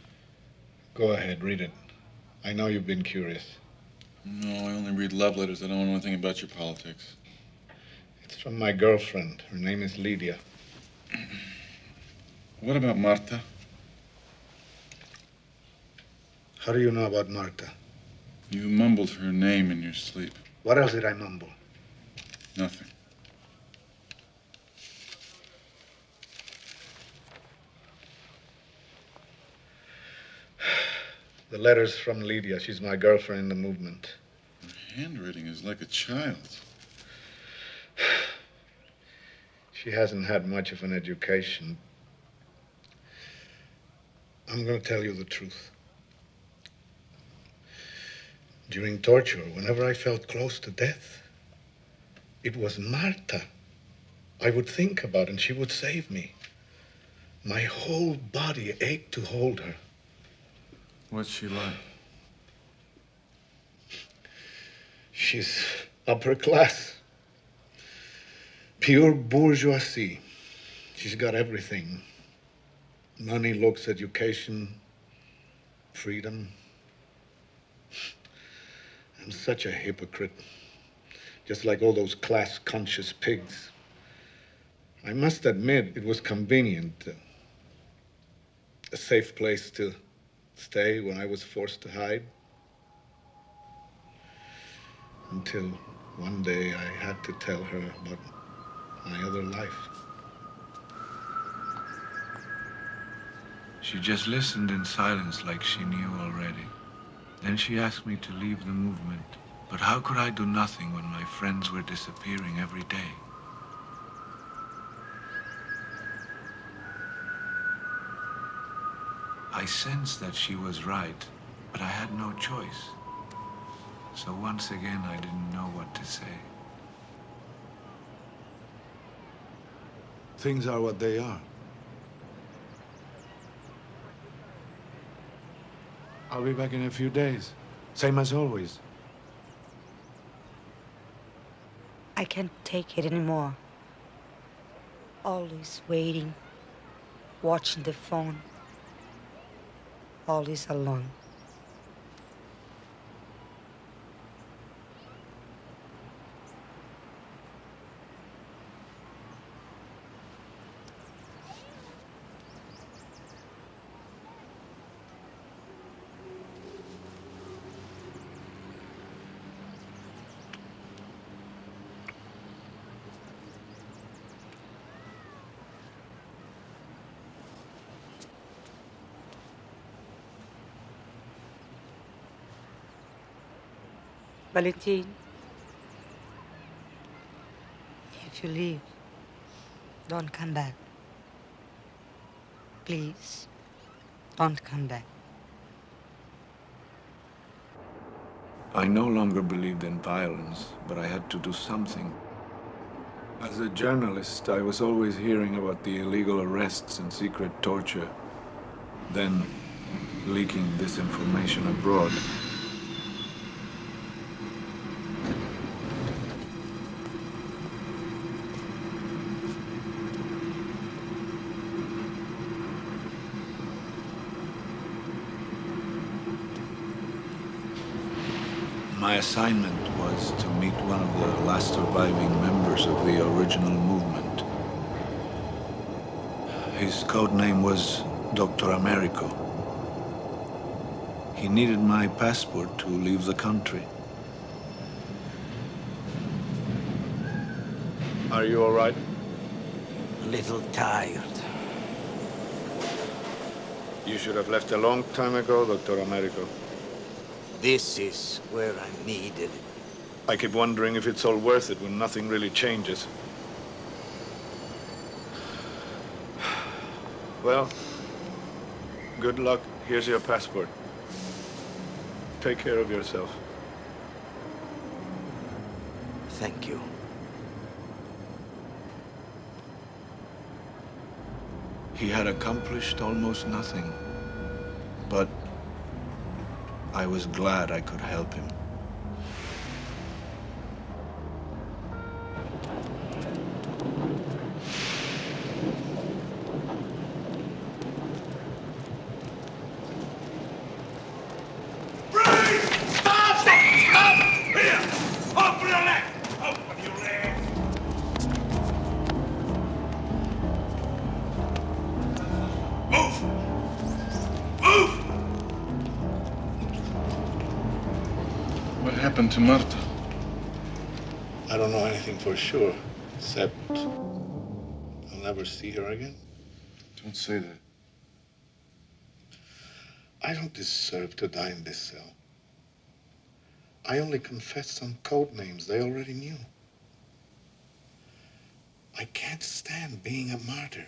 [SPEAKER 2] Go ahead, read it. I know you've been curious.
[SPEAKER 11] No, I only read love letters. I don't know anything about your politics.
[SPEAKER 2] It's from my girlfriend. Her name is Lydia.
[SPEAKER 11] What about Marta?
[SPEAKER 2] How do you know about Marta?
[SPEAKER 11] You mumbled her name in your sleep.
[SPEAKER 2] What else did I mumble?
[SPEAKER 11] Nothing.
[SPEAKER 2] The letter's from Lydia. She's my girlfriend in the movement.
[SPEAKER 11] Her handwriting is like a child's.
[SPEAKER 2] She hasn't had much of an education. I'm going to tell you the truth. During torture, whenever I felt close to death, it was Marta I would think about, and she would save me. My whole body ached to hold her.
[SPEAKER 11] What's she like?
[SPEAKER 2] She's upper class. Pure bourgeoisie. She's got everything. Money, looks, education, freedom. I'm such a hypocrite. Just like all those class-conscious pigs. I must admit it was convenient. A safe place to stay when I was forced to hide. Until one day I had to tell her about my other life.
[SPEAKER 16] She just listened in silence like she knew already. Then she asked me to leave the movement. But how could I do nothing when my friends were disappearing every day? I sensed that she was right, but I had no choice. So once again, I didn't know what to say.
[SPEAKER 3] Things are what they are. I'll be back in a few days. Same as always.
[SPEAKER 4] I can't take it anymore. Always waiting, watching the phone. Always alone. Valentin, if you leave, don't come back. Please, don't come back.
[SPEAKER 16] I no longer believed in violence, but I had to do something. As a journalist, I was always hearing about the illegal arrests and secret torture, then leaking this information abroad. My assignment was to meet one of the last surviving members of the original movement. His code name was Dr. Americo. He needed my passport to leave the country.
[SPEAKER 3] Are you all right?
[SPEAKER 6] A little tired.
[SPEAKER 3] You should have left a long time ago, Dr. Americo.
[SPEAKER 6] This is where I'm needed.
[SPEAKER 3] I keep wondering if it's all worth it when nothing really changes. Well, good luck. Here's your passport. Take care of yourself.
[SPEAKER 6] Thank you.
[SPEAKER 16] He had accomplished almost nothing, but I was glad I could help him. happened to Marta?
[SPEAKER 3] I don't know anything for sure, except I'll never see her again.
[SPEAKER 16] Don't say that.
[SPEAKER 3] I don't deserve to die in this cell. I only confessed some code names they already knew. I can't stand being a martyr.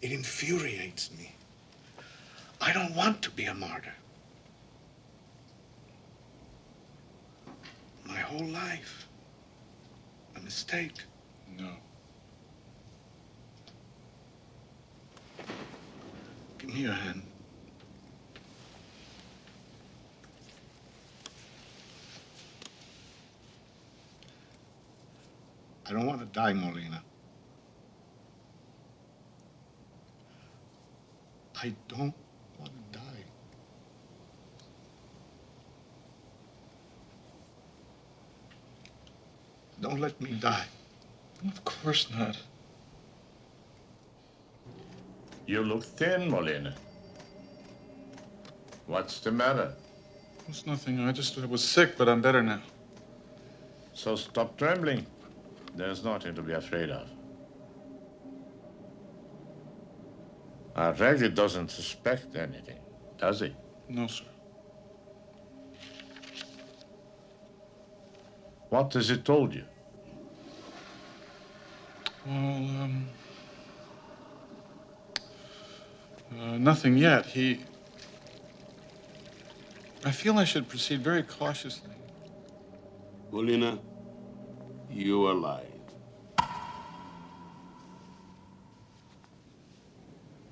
[SPEAKER 3] It infuriates me. I don't want to be a martyr. My whole life, a mistake.
[SPEAKER 16] No.
[SPEAKER 3] Give me your hand. I don't want to die, Molina. I don't want to die. Don't let me die.
[SPEAKER 16] Of course not.
[SPEAKER 6] You look thin, Molina. What's the matter?
[SPEAKER 16] It's nothing. I was sick, but I'm better now.
[SPEAKER 6] So stop trembling. There's nothing to be afraid of. Reggie doesn't suspect anything, does he?
[SPEAKER 16] No, sir.
[SPEAKER 6] What has he told you?
[SPEAKER 16] Well, nothing yet. I feel I should proceed very cautiously.
[SPEAKER 17] Molina, you are lying.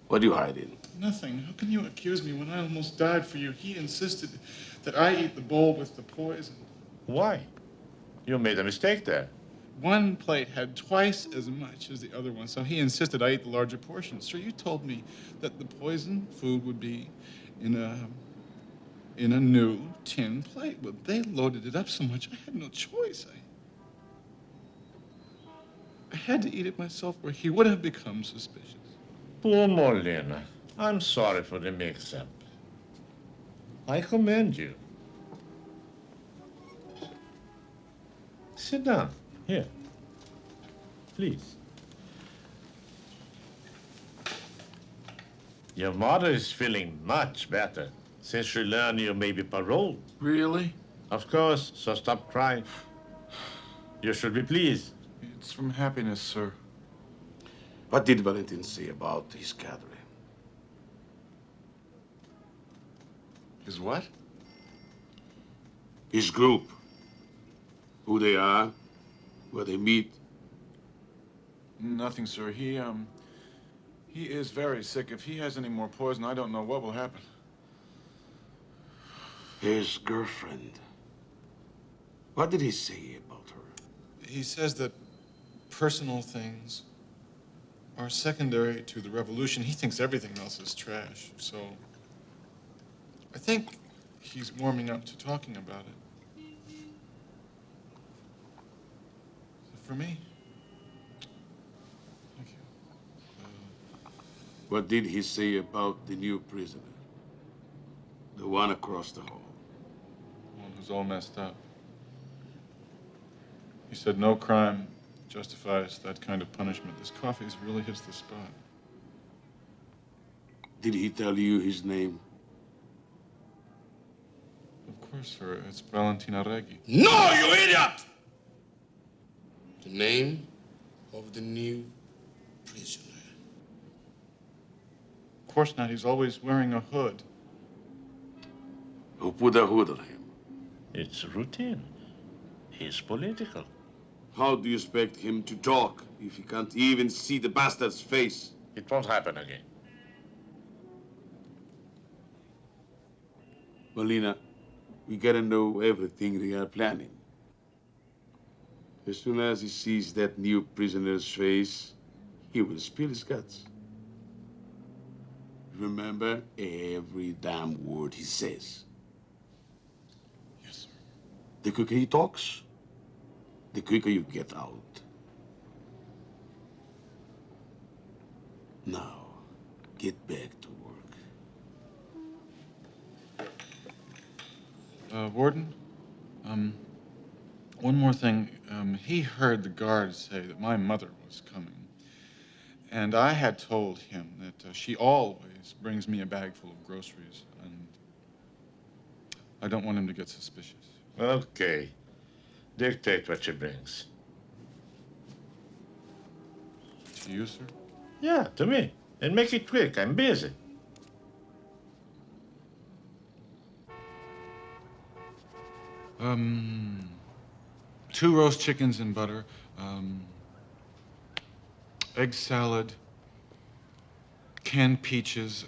[SPEAKER 17] What are you hiding?
[SPEAKER 16] Nothing. How can you accuse me when I almost died for you? He insisted that I eat the bowl with the poison.
[SPEAKER 6] Why? You made a mistake there.
[SPEAKER 16] One plate had twice as much as the other one, so he insisted I eat the larger portion. Sir, you told me that the poison food would be in a new tin plate. But they loaded it up so much, I had no choice. I had to eat it myself, or he would have become suspicious.
[SPEAKER 6] Poor Molina. I'm sorry for the mix-up. I commend you. Sit down. Here. Please. Your mother is feeling much better since she learned you may be paroled.
[SPEAKER 16] Really?
[SPEAKER 6] Of course, so stop crying. You should be pleased.
[SPEAKER 16] It's from happiness, sir.
[SPEAKER 17] What did Valentin say about his cadre?
[SPEAKER 16] His what?
[SPEAKER 17] His group. Who they are, where they meet.
[SPEAKER 16] Nothing, sir. He is very sick. If he has any more poison, I don't know what will happen.
[SPEAKER 17] His girlfriend. What did he say about her?
[SPEAKER 16] He says that personal things are secondary to the revolution. He thinks everything else is trash. So I think he's warming up to talking about it. For me? Thank you.
[SPEAKER 17] What did he say about the new prisoner? The one across the hall.
[SPEAKER 16] One who's all messed up. He said no crime justifies that kind of punishment. This coffee really hits the spot.
[SPEAKER 17] Did he tell you his name?
[SPEAKER 16] Of course, sir. It's Valentina Reggi.
[SPEAKER 17] No, you idiot! The name of the new prisoner.
[SPEAKER 16] Of course not. He's always wearing a hood.
[SPEAKER 17] Who put a hood on him?
[SPEAKER 6] It's routine. He's political.
[SPEAKER 17] How do you expect him to talk if he can't even see the bastard's face?
[SPEAKER 6] It won't happen again.
[SPEAKER 17] Molina, we gotta know everything they are planning. As soon as he sees that new prisoner's face, he will spill his guts. Remember every damn word he says.
[SPEAKER 16] Yes, sir.
[SPEAKER 17] The quicker he talks, the quicker you get out. Now, get back to work.
[SPEAKER 1] Warden, one more thing. He heard the guards say that my mother was coming. And I had told him that she always brings me a bag full of groceries, and I don't want him to get suspicious.
[SPEAKER 6] Okay. Dictate what she brings.
[SPEAKER 1] To you, sir?
[SPEAKER 6] Yeah, to me. And make it quick. I'm busy.
[SPEAKER 1] Two roast chickens in butter, egg salad, canned peaches,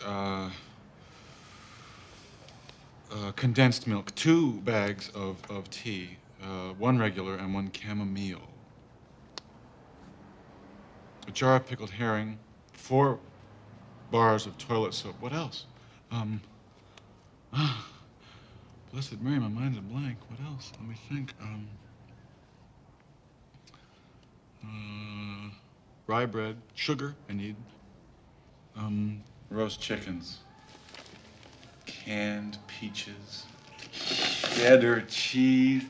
[SPEAKER 1] condensed milk, 2 bags of tea, 1 regular and 1 chamomile, a jar of pickled herring, 4 bars of toilet soap. What else? Blessed Mary, my mind's a blank. What else? Let me think. Rye bread, sugar, I need. Roast chickens, canned peaches, cheddar cheese,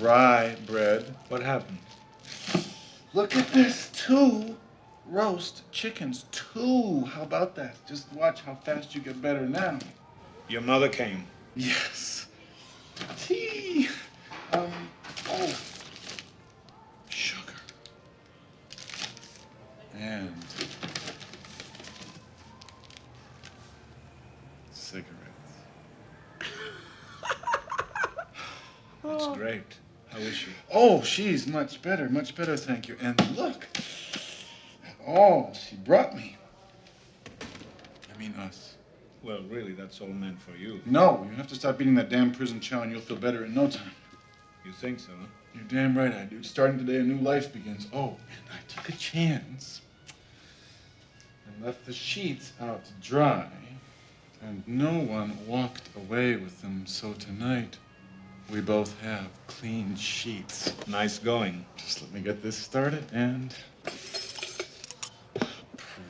[SPEAKER 1] rye bread.
[SPEAKER 2] What happened?
[SPEAKER 1] Look at this, 2 roast chickens, 2. How about that? Just watch how fast you get better now.
[SPEAKER 2] Your mother came.
[SPEAKER 1] Yes. Tea. Sugar. And cigarettes.
[SPEAKER 2] That's great. How is she?
[SPEAKER 1] Oh, she's much better, thank you. And look at all she brought me. I mean us.
[SPEAKER 2] Well, really, that's all meant for you.
[SPEAKER 1] No, you have to stop eating that damn prison chow and you'll feel better in no time.
[SPEAKER 2] You think so, huh?
[SPEAKER 1] You're damn right I do. Starting today, a new life begins. Oh, and I took a chance and left the sheets out to dry, and no one walked away with them. So tonight, we both have clean sheets.
[SPEAKER 2] Nice going.
[SPEAKER 1] Just let me get this started, and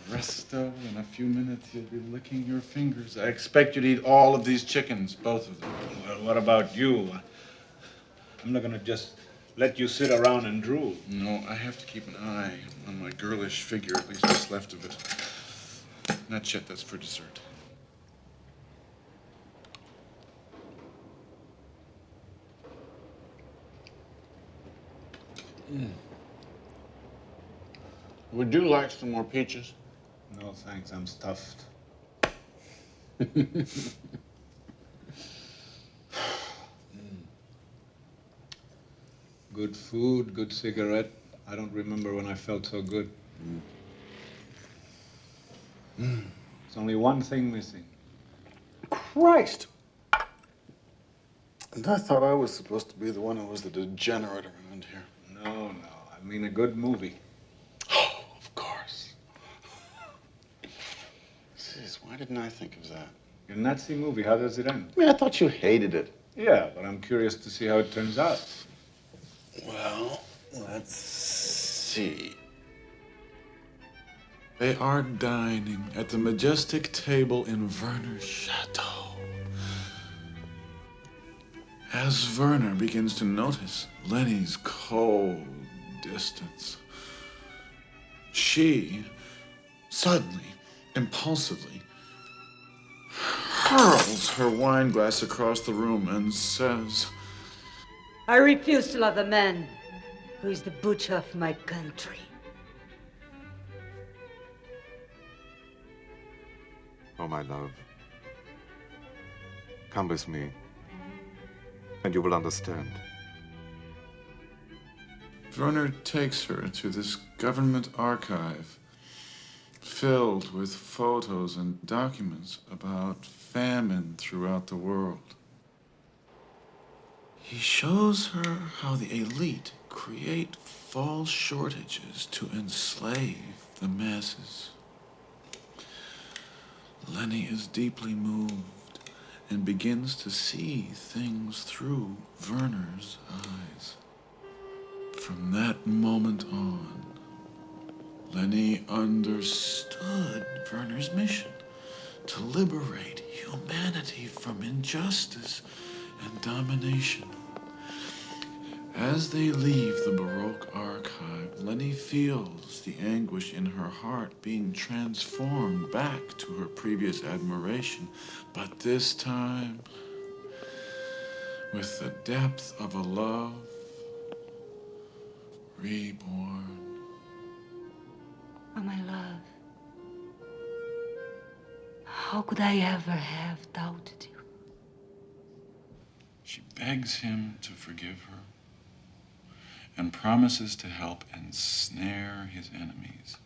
[SPEAKER 1] presto, in a few minutes you'll be licking your fingers. I expect you to eat all of these chickens, both of them.
[SPEAKER 2] Well, what about you? I'm not gonna just let you sit around and drool.
[SPEAKER 1] No, I have to keep an eye on my girlish figure, at least what's left of it. Not yet, that's for dessert. Would you like some more peaches?
[SPEAKER 2] No, thanks. I'm stuffed. Good food, good cigarette. I don't remember when I felt so good. There's only one thing missing.
[SPEAKER 1] Christ! And I thought I was supposed to be the one who was the degenerate around here.
[SPEAKER 2] No, I mean a good movie.
[SPEAKER 1] Oh, of course. Jeez, why didn't I think of that?
[SPEAKER 2] A Nazi movie, how does it end?
[SPEAKER 1] I mean, I thought you hated it.
[SPEAKER 2] Yeah, but I'm curious to see how it turns out.
[SPEAKER 1] Well, let's see. They are dining at the majestic table in Werner's chateau. As Werner begins to notice Lenny's cold distance, she suddenly, impulsively, hurls her wine glass across the room and says,
[SPEAKER 4] I refuse to love a man who is the butcher of my country.
[SPEAKER 10] Oh, my love. Come with me, and you will understand.
[SPEAKER 1] Werner takes her to this government archive filled with photos and documents about famine throughout the world. He shows her how the elite create false shortages to enslave the masses. Lenny is deeply moved and begins to see things through Werner's eyes. From that moment on, Lenny understood Werner's mission to liberate humanity. humanity from injustice and domination. As they leave the Baroque archive, Lenny feels the anguish in her heart being transformed back to her previous admiration, but this time with the depth of a love reborn.
[SPEAKER 4] Oh, my love, how could I ever have doubted you?
[SPEAKER 18] She begs him to forgive her and promises to help ensnare his enemies.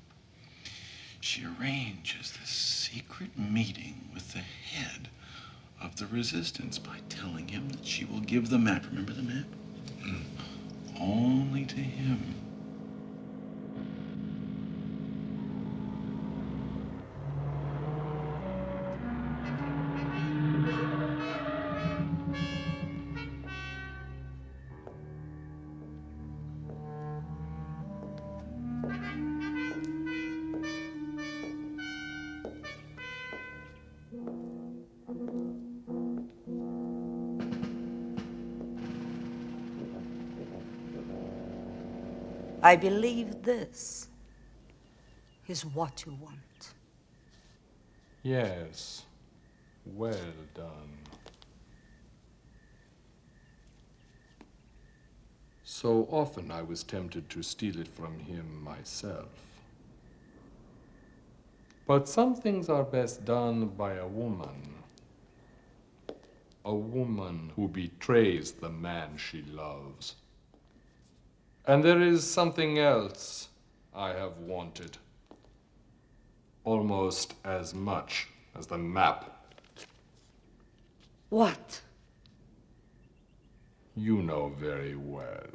[SPEAKER 18] She arranges this secret meeting with the head of the resistance by telling him that she will give the map. Remember the map? Only to him.
[SPEAKER 4] I believe this is what you want.
[SPEAKER 19] Yes, well done. So often I was tempted to steal it from him myself. But some things are best done by a woman. A woman who betrays the man she loves. And there is something else I have wanted. Almost as much as the map.
[SPEAKER 4] What?
[SPEAKER 19] You know very well.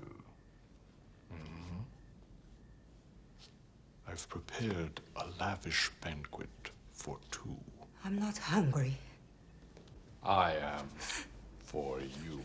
[SPEAKER 19] I've prepared a lavish banquet for two.
[SPEAKER 4] I'm not hungry.
[SPEAKER 19] I am for you.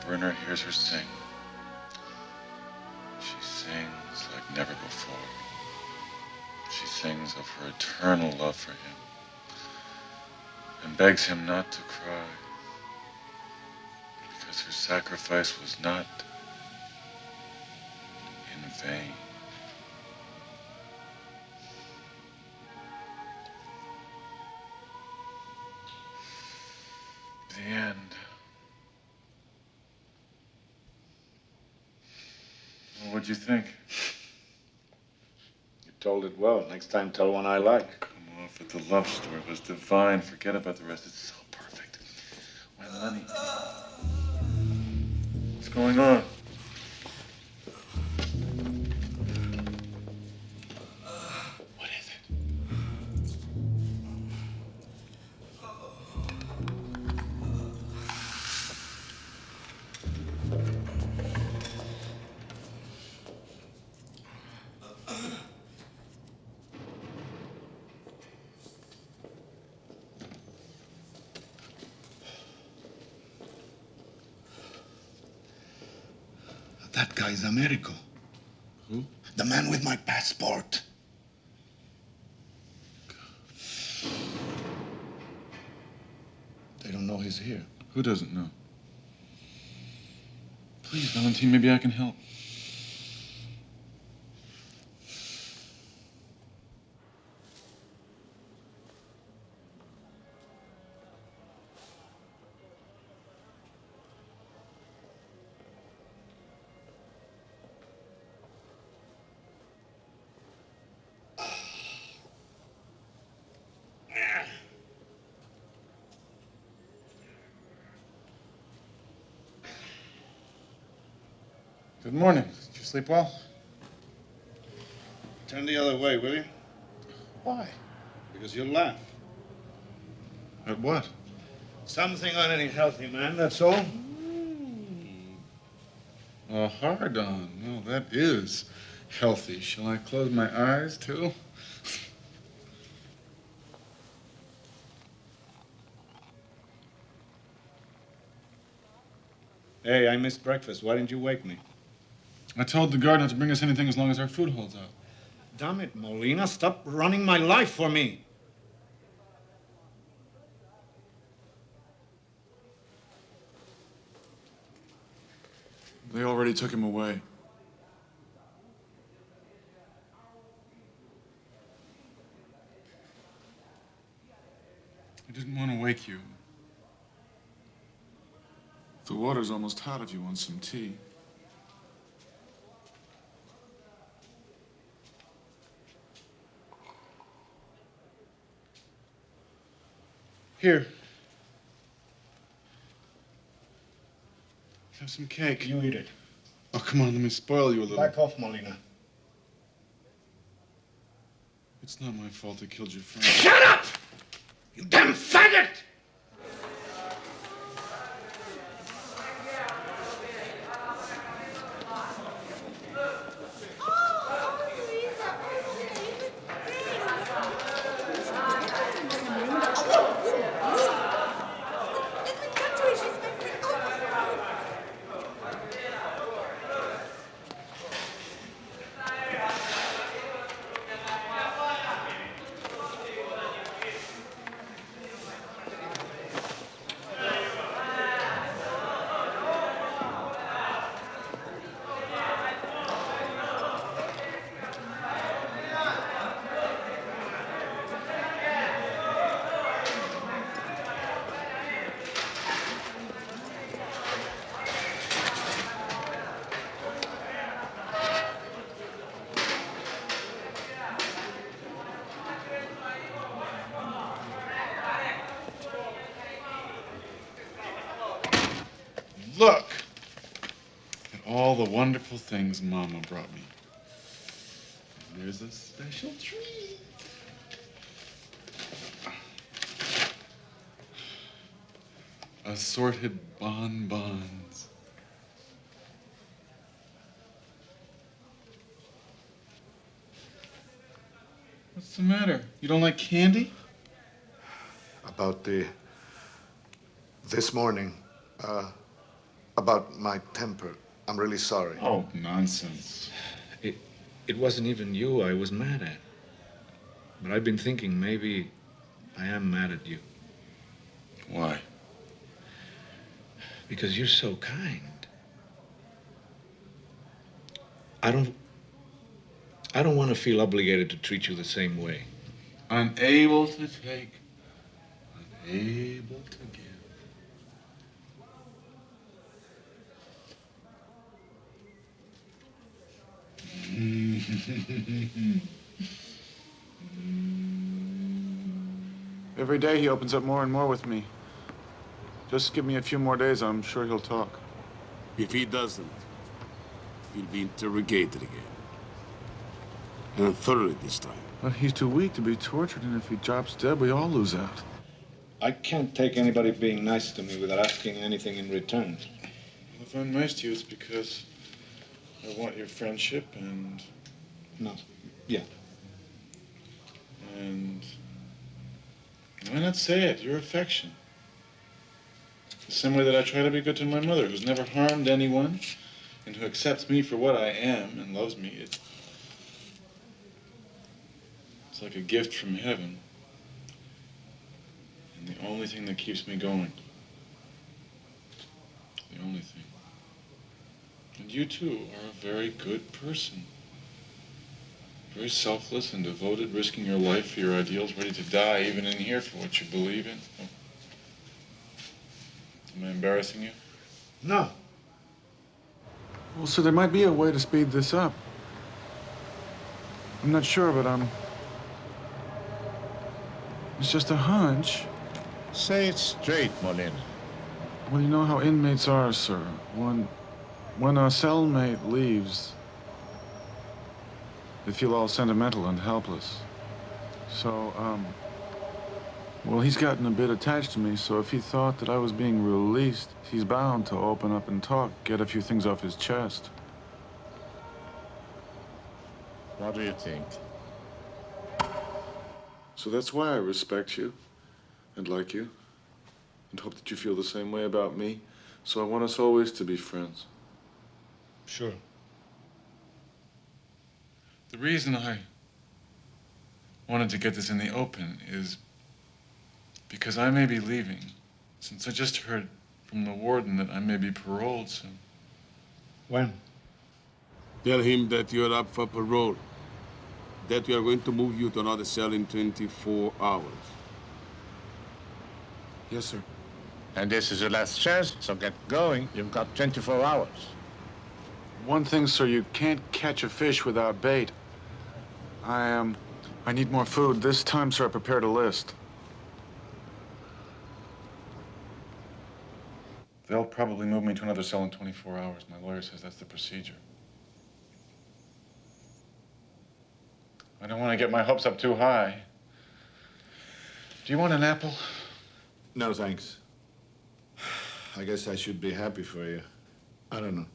[SPEAKER 11] Werner hears her sing. She sings like never before. She sings of her eternal love for him and begs him not to cry because her sacrifice was not in vain. The end. Well, what'd you think?
[SPEAKER 2] You told it well. Next time, tell one I like.
[SPEAKER 11] Come off with the love story. It was divine. Forget about the rest. It's so perfect. Why, Lenny? What's going on? What is it?
[SPEAKER 3] That guy's Americo.
[SPEAKER 10] Who?
[SPEAKER 3] The man with my passport. They don't know he's here.
[SPEAKER 10] Who doesn't know? Please, Valentine, maybe I can help. Good morning. Did you sleep well?
[SPEAKER 2] Turn the other way, will you?
[SPEAKER 10] Why?
[SPEAKER 2] Because you'll laugh.
[SPEAKER 10] At what?
[SPEAKER 2] Something on any healthy man, that's all.
[SPEAKER 10] A hard on. No, that is healthy. Shall I close my eyes, too?
[SPEAKER 2] Hey, I missed breakfast. Why didn't you wake me?
[SPEAKER 10] I told the guard not to bring us anything as long as our food holds out.
[SPEAKER 2] Damn it, Molina. Stop running my life for me.
[SPEAKER 1] They already took him away.
[SPEAKER 10] I didn't want to wake you.
[SPEAKER 1] The water's almost hot if you want some tea.
[SPEAKER 10] Here. Have some cake.
[SPEAKER 2] You eat it.
[SPEAKER 10] Oh, come on, let me spoil you a little.
[SPEAKER 2] Back off, Molina.
[SPEAKER 10] It's not my fault I killed your friend.
[SPEAKER 3] Shut up! You damn faggot!
[SPEAKER 10] Look at all the wonderful things Mama brought me. And there's a special treat. Assorted bonbons. What's the matter? You don't like candy?
[SPEAKER 3] About this morning, about my temper. I'm really sorry.
[SPEAKER 10] Oh, nonsense.
[SPEAKER 2] It wasn't even you I was mad at. But I've been thinking maybe I am mad at you.
[SPEAKER 10] Why?
[SPEAKER 2] Because you're so kind. I don't want to feel obligated to treat you the same way.
[SPEAKER 10] Unable to take, unable to give.
[SPEAKER 1] Every day he opens up more and more with me. Just give me a few more days, I'm sure he'll talk.
[SPEAKER 17] If he doesn't, he'll be interrogated again. And thoroughly this time.
[SPEAKER 1] But he's too weak to be tortured, and if he drops dead, we all lose out.
[SPEAKER 2] I can't take anybody being nice to me without asking anything in return.
[SPEAKER 10] Well, if I'm nice to you, it's because I want your friendship and...
[SPEAKER 2] No. Yeah.
[SPEAKER 10] And... why not say it? Your affection. The same way that I try to be good to my mother, who's never harmed anyone and who accepts me for what I am and loves me, it's like a gift from heaven. And the only thing that keeps me going. The only thing. And you too are a very good person. Very selfless and devoted, risking your life for your ideals, ready to die even in here for what you believe in. Oh. Am I embarrassing you?
[SPEAKER 3] No.
[SPEAKER 10] Well, so there might be a way to speed this up. I'm not sure, but it's just a hunch.
[SPEAKER 15] Say it straight, Molina.
[SPEAKER 10] Well, you know how inmates are, sir. When a cellmate leaves, they feel all sentimental and helpless. So, well, he's gotten a bit attached to me, so if he thought that I was being released, he's bound to open up and talk, get a few things off his chest.
[SPEAKER 15] What do you think?
[SPEAKER 10] So that's why I respect you and like you and hope that you feel the same way about me. So I want us always to be friends.
[SPEAKER 2] Sure.
[SPEAKER 10] The reason I wanted to get this in the open is because I may be leaving, since I just heard from the warden that I may be paroled soon.
[SPEAKER 2] When?
[SPEAKER 17] Tell him that you're up for parole. That we are going to move you to another cell in 24 hours.
[SPEAKER 10] Yes, sir.
[SPEAKER 15] And this is your last chance, so get going. You've got 24 hours.
[SPEAKER 10] One thing, sir, you can't catch a fish without bait. I need more food. This time, sir, I prepared a list. They'll probably move me to another cell in 24 hours. My lawyer says that's the procedure. I don't want to get my hopes up too high. Do you want an apple?
[SPEAKER 2] No, thanks. I guess I should be happy for you. I don't know.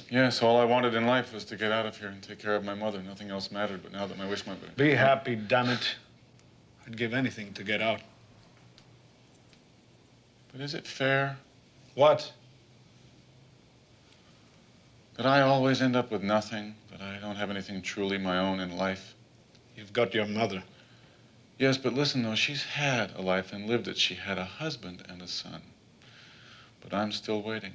[SPEAKER 10] Yes, all I wanted in life was to get out of here and take care of my mother. Nothing else mattered, but now that my wish might be...
[SPEAKER 2] Be happy, damn it. I'd give anything to get out.
[SPEAKER 10] But is it fair?
[SPEAKER 2] What?
[SPEAKER 10] That I always end up with nothing? That I don't have anything truly my own in life?
[SPEAKER 2] You've got your mother.
[SPEAKER 10] Yes, but listen, though, she's had a life and lived it. She had a husband and a son. But I'm still waiting.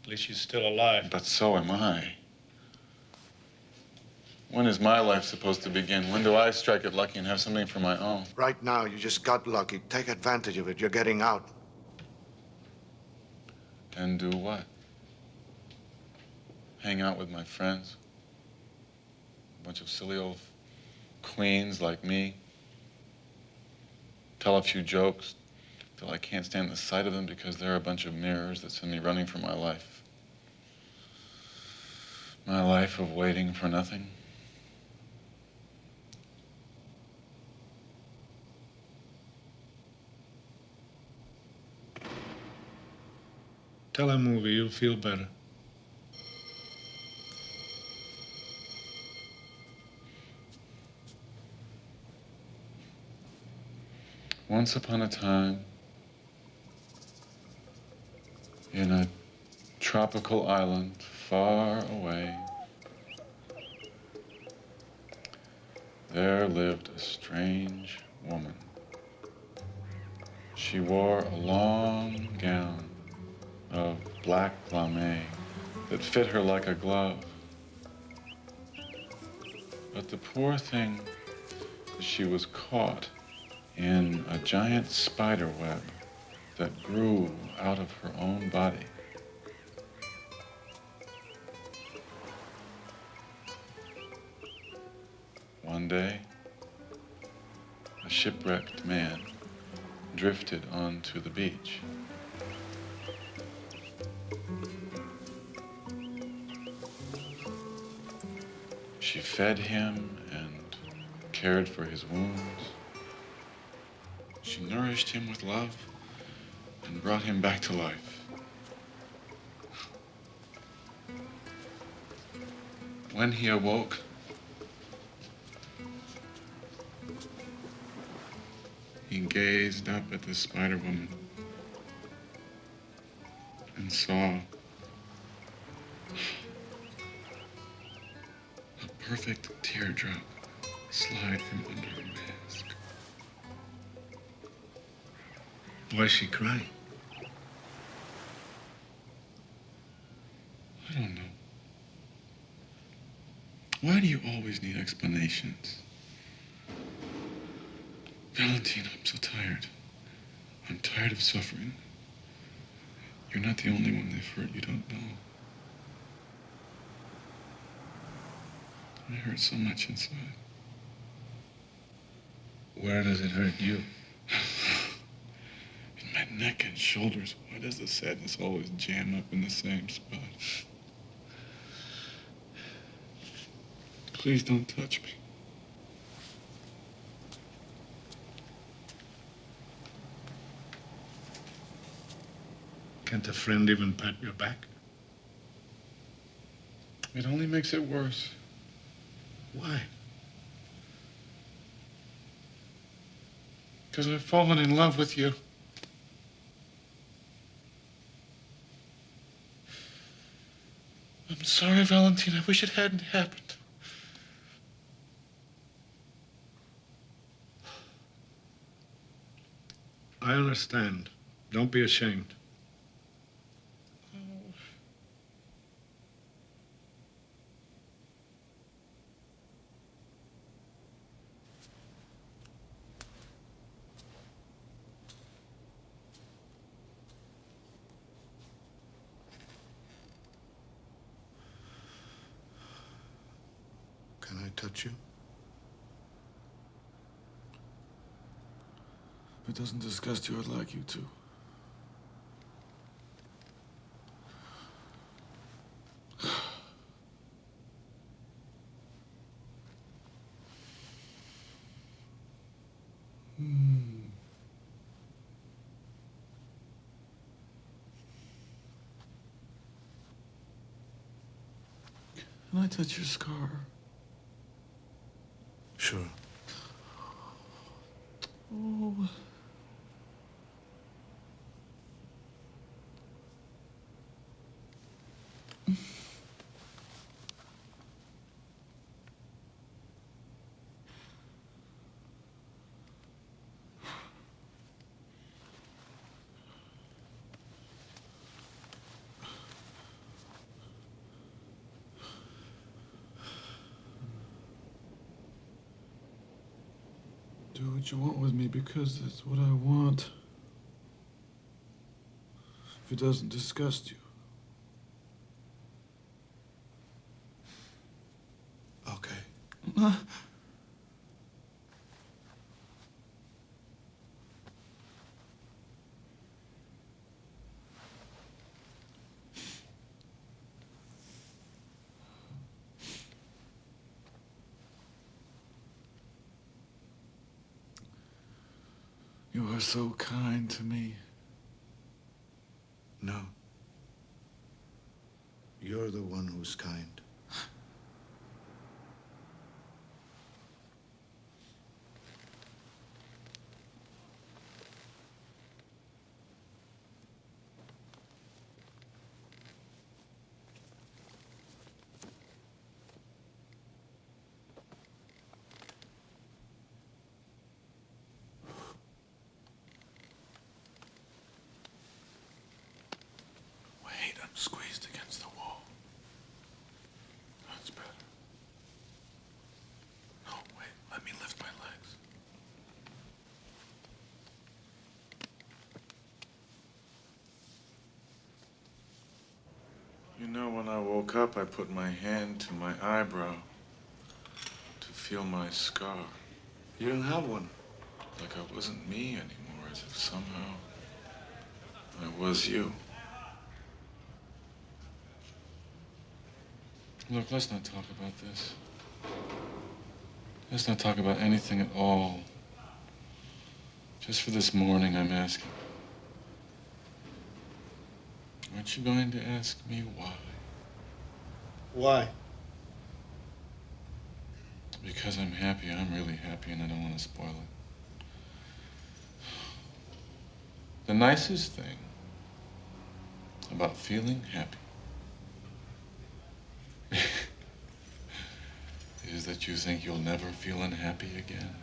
[SPEAKER 2] At least she's still alive.
[SPEAKER 10] But so am I. When is my life supposed to begin? When do I strike it lucky and have something for my own?
[SPEAKER 3] Right now, you just got lucky. Take advantage of it. You're getting out.
[SPEAKER 10] And do what? Hang out with my friends? A bunch of silly old queens like me? Tell a few jokes till I can't stand the sight of them because they're a bunch of mirrors that send me running for my life. My life of waiting for nothing.
[SPEAKER 2] Tell a movie, you'll feel better.
[SPEAKER 10] Once upon a time, in a tropical island far away, there lived a strange woman. She wore a long gown of black lame that fit her like a glove. But the poor thing, she was caught in a giant spider web that grew out of her own body. One day, a shipwrecked man drifted onto the beach. She fed him and cared for his wounds. She nourished him with love and brought him back to life. When he awoke, he gazed up at the Spider-Woman and
[SPEAKER 11] and saw a perfect teardrop slide from under her mask.
[SPEAKER 2] Why is she crying?
[SPEAKER 11] I don't know. Why do you always need explanations? Valentine, I'm so tired. I'm tired of suffering. You're not the only one they've hurt you don't know. I hurt so much inside.
[SPEAKER 2] Where does it hurt you?
[SPEAKER 11] In my neck and shoulders. Why does the sadness always jam up in the same spot? Please don't touch me.
[SPEAKER 2] Can't a friend even pat your back?
[SPEAKER 11] It only makes it worse.
[SPEAKER 2] Why?
[SPEAKER 11] Because I've fallen in love with you. I'm sorry, Valentine. I wish it hadn't happened.
[SPEAKER 2] I understand. Don't be ashamed. Can I touch you?
[SPEAKER 10] If it doesn't disgust you, I'd like you to. Can I touch your scar?
[SPEAKER 2] Sure.
[SPEAKER 10] Oh. Do what you want with me because that's what I want. If it doesn't disgust you.
[SPEAKER 2] Okay.
[SPEAKER 10] You are so kind to me.
[SPEAKER 2] No. You're the one who's kind.
[SPEAKER 10] Wait, I'm squeezed against the wall. That's better. No, wait, let me lift my legs. You know, when I woke up, I put my hand to my eyebrow to feel my scar.
[SPEAKER 2] You don't have one.
[SPEAKER 10] Like I wasn't me anymore, as if somehow I was you. Look, let's not talk about this. Let's not talk about anything at all. Just for this morning, I'm asking. Aren't you going to ask me why?
[SPEAKER 2] Why?
[SPEAKER 11] Because I'm happy. I'm really happy, and I don't want to spoil it. The nicest thing about feeling happy is that you think you'll never feel unhappy again.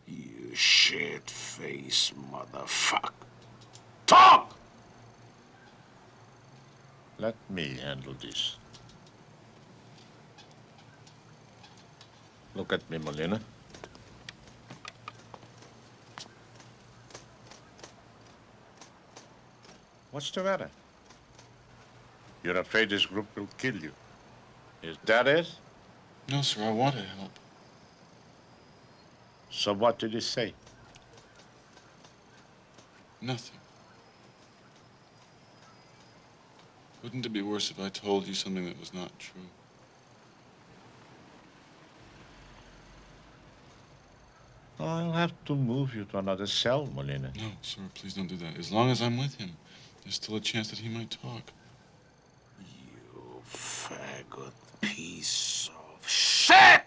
[SPEAKER 6] You shit-faced motherfucker. Talk! Let me handle this. Look at me, Molina. What's the matter? You're afraid this group will kill you. Is that it?
[SPEAKER 11] No, sir, I want to help.
[SPEAKER 6] So what did he say?
[SPEAKER 11] Nothing. Wouldn't it be worse if I told you something that was not true?
[SPEAKER 6] I'll have to move you to another cell, Molina.
[SPEAKER 11] No, sir, please don't do that. As long as I'm with him, there's still a chance that he might talk.
[SPEAKER 6] You faggot piece of shit!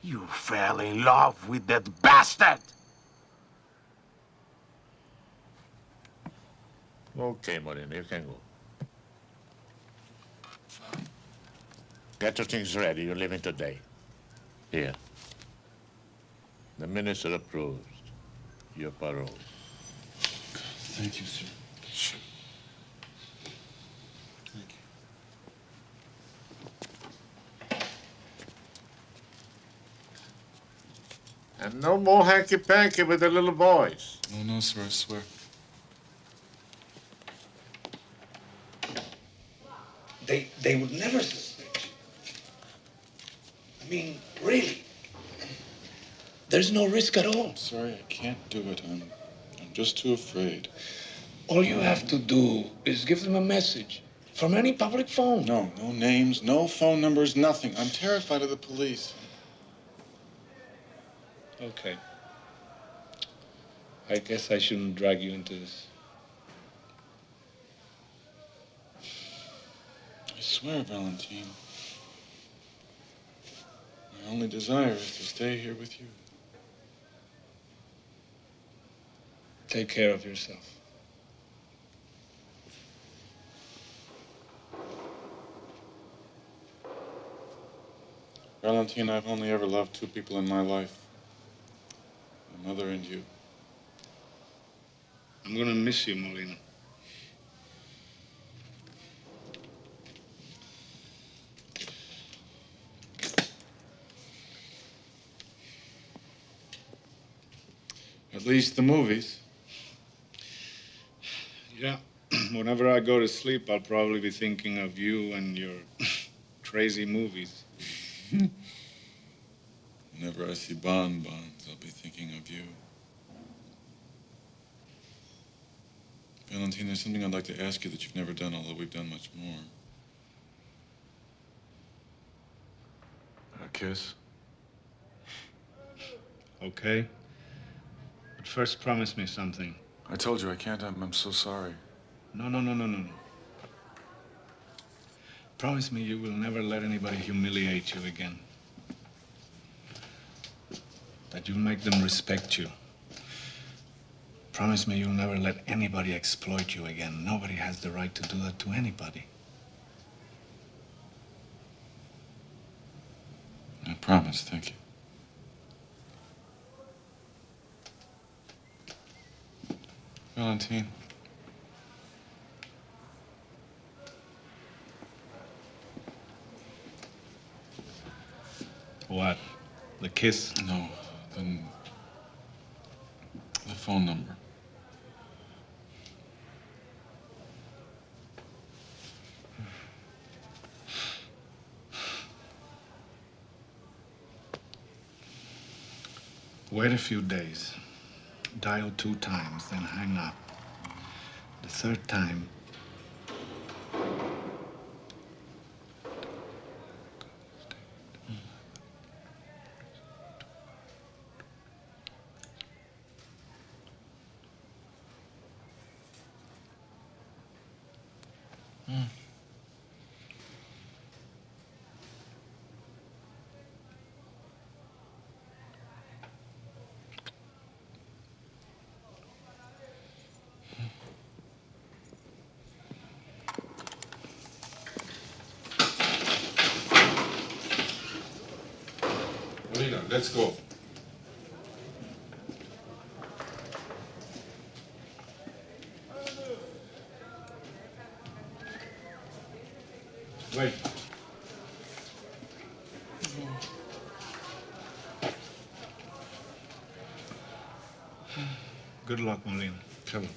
[SPEAKER 6] You fell in love with that bastard! Okay, Molina, you can go. Get your things ready. You're leaving today. Here. The minister approves your parole.
[SPEAKER 11] Thank you, sir.
[SPEAKER 6] Sure.
[SPEAKER 11] Thank you.
[SPEAKER 6] And no more hanky-panky with the little boys.
[SPEAKER 11] Oh, no, sir, I swear.
[SPEAKER 3] They would never suspect you. I mean, really. There's no risk at all.
[SPEAKER 11] Sorry, I can't do it. I'm just too afraid.
[SPEAKER 3] All you have to do is give them a message from any public phone.
[SPEAKER 11] No names, no phone numbers, nothing. I'm terrified of the police.
[SPEAKER 16] Okay. I guess I shouldn't drag you into this.
[SPEAKER 11] I swear, Valentine. My only desire is to stay here with you.
[SPEAKER 16] Take care of yourself.
[SPEAKER 11] Valentine, I've only ever loved two people in my life. My mother and you.
[SPEAKER 16] I'm gonna miss you, Molina.
[SPEAKER 11] At least the movies.
[SPEAKER 16] Yeah. Whenever I go to sleep, I'll probably be thinking of you and your crazy movies.
[SPEAKER 11] Whenever I see bonbons, I'll be thinking of you. Valentine, there's something I'd like to ask you that you've never done, although we've done much more.
[SPEAKER 10] A kiss?
[SPEAKER 16] Okay. But first promise me something.
[SPEAKER 10] I told you I can't. I'm so sorry.
[SPEAKER 16] No. Promise me you will never let anybody humiliate you again. That you'll make them respect you. Promise me you'll never let anybody exploit you again. Nobody has the right to do that to anybody.
[SPEAKER 11] I promise, thank you. Valentine.
[SPEAKER 16] What? The kiss?
[SPEAKER 11] No, the phone number.
[SPEAKER 16] Wait a few days. Dial 2 times, then hang up. The third time,
[SPEAKER 17] Let's go.
[SPEAKER 2] Wait. Good luck, Molina.
[SPEAKER 17] Come on.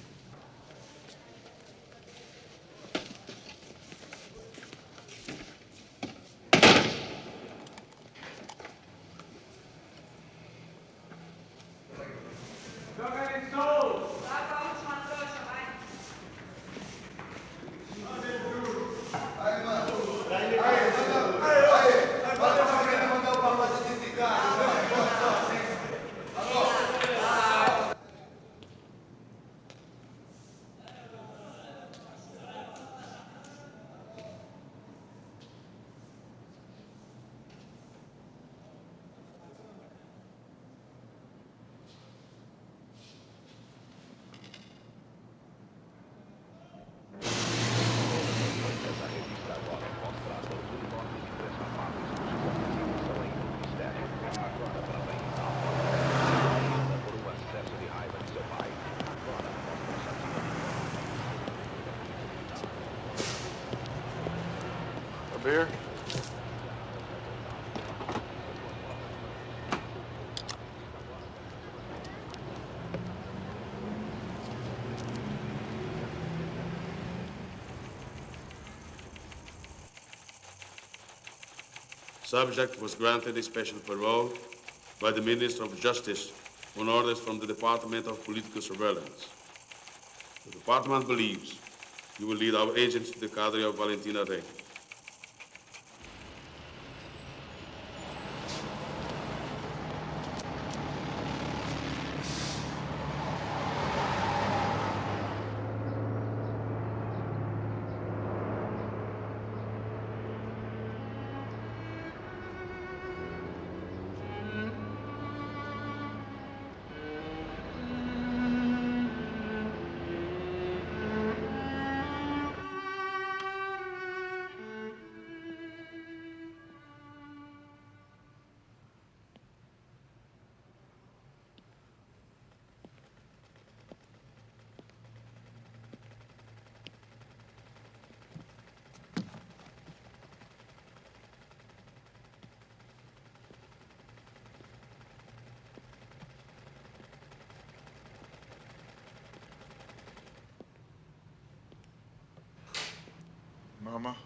[SPEAKER 10] Beer?
[SPEAKER 17] Subject was granted a special parole by the Minister of Justice on orders from the Department of Political Surveillance. The department believes you will lead our agents to the cadre of Valentina Rey.
[SPEAKER 10] Mama?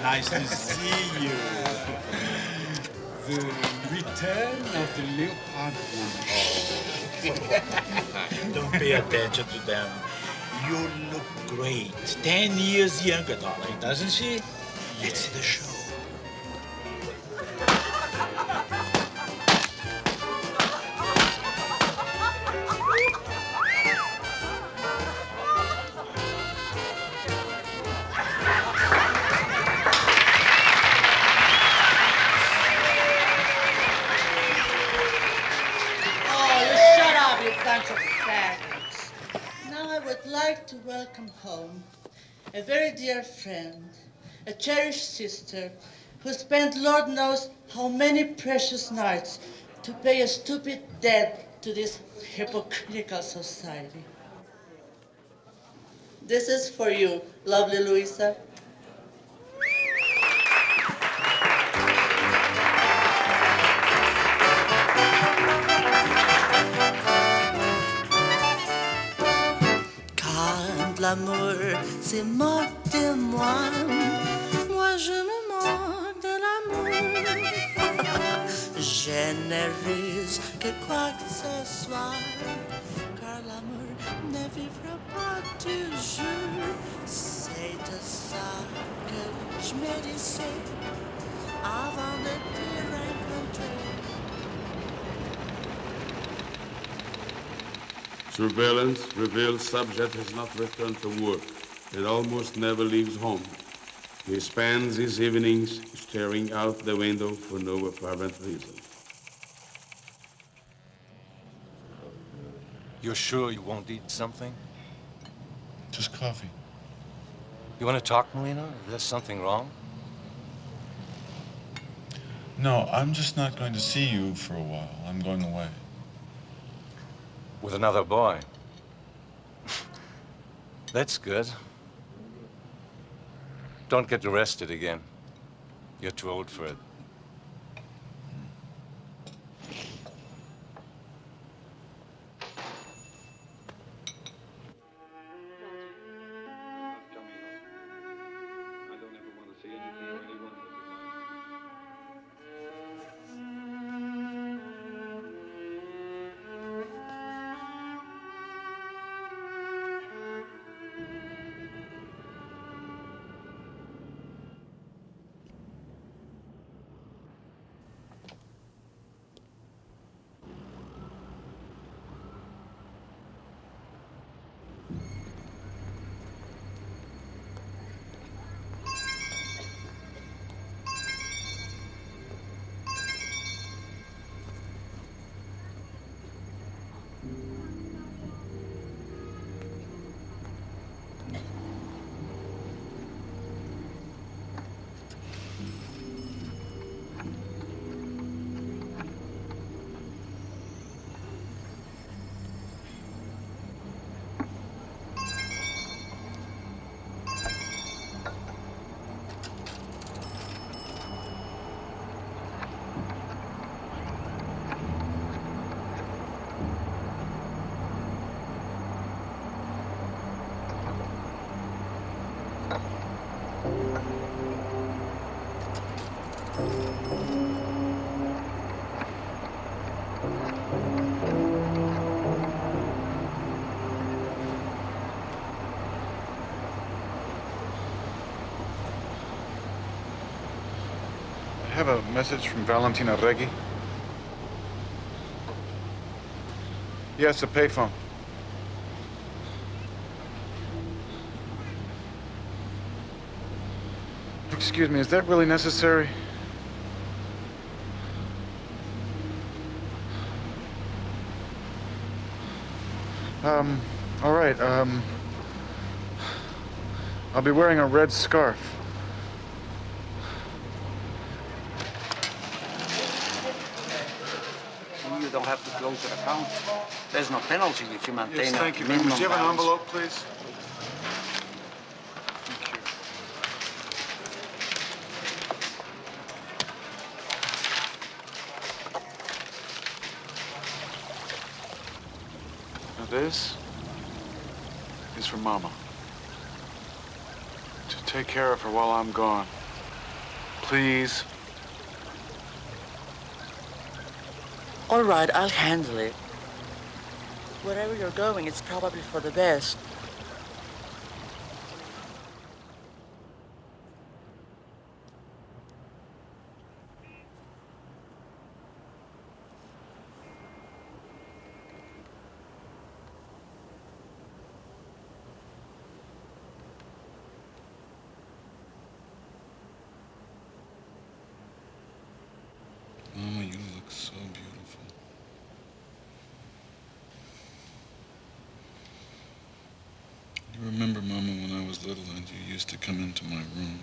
[SPEAKER 20] Nice to see you. The return of the leopard woman.
[SPEAKER 21] Don't pay attention to them. You look great. 10 years younger, darling, doesn't she? Let's see the show.
[SPEAKER 12] To welcome home a very dear friend, a cherished sister, who spent Lord knows how many precious nights to pay a stupid debt to this hypocritical society. This is for you, lovely Louisa.
[SPEAKER 22] L'amour, c'est moque de moi. Moi, je me moque de l'amour.
[SPEAKER 12] Je ne risque quoi que ce soit, car l'amour ne vivra pas toujours. C'est de ça que je me disais avant de te rencontrer.
[SPEAKER 17] Surveillance reveals subject has not returned to work. It almost never leaves home. He spends his evenings staring out the window for no apparent reason.
[SPEAKER 13] You're sure you won't eat something?
[SPEAKER 11] Just coffee.
[SPEAKER 13] You want to talk, Melina? Is there something wrong?
[SPEAKER 11] No, I'm just not going to see you for a while. I'm going away.
[SPEAKER 13] With another boy? That's good. Don't get arrested again. You're too old for it.
[SPEAKER 10] I have a message from Valentina Reggi. Yes, a payphone. Excuse me, is that really necessary? All right, I'll be wearing a red scarf.
[SPEAKER 7] You don't have to close your account. There's no penalty if you maintain
[SPEAKER 10] Yes, thank you.
[SPEAKER 7] a
[SPEAKER 10] Do
[SPEAKER 7] minimum
[SPEAKER 10] you have an
[SPEAKER 7] balance.
[SPEAKER 10] envelope, please? Now this is for Mama. To take care of her while I'm gone. Please.
[SPEAKER 12] All right, I'll handle it. Wherever you're going, it's probably for the best.
[SPEAKER 11] Mama, you look so beautiful. You remember, Mama, when I was little and you used to come into my room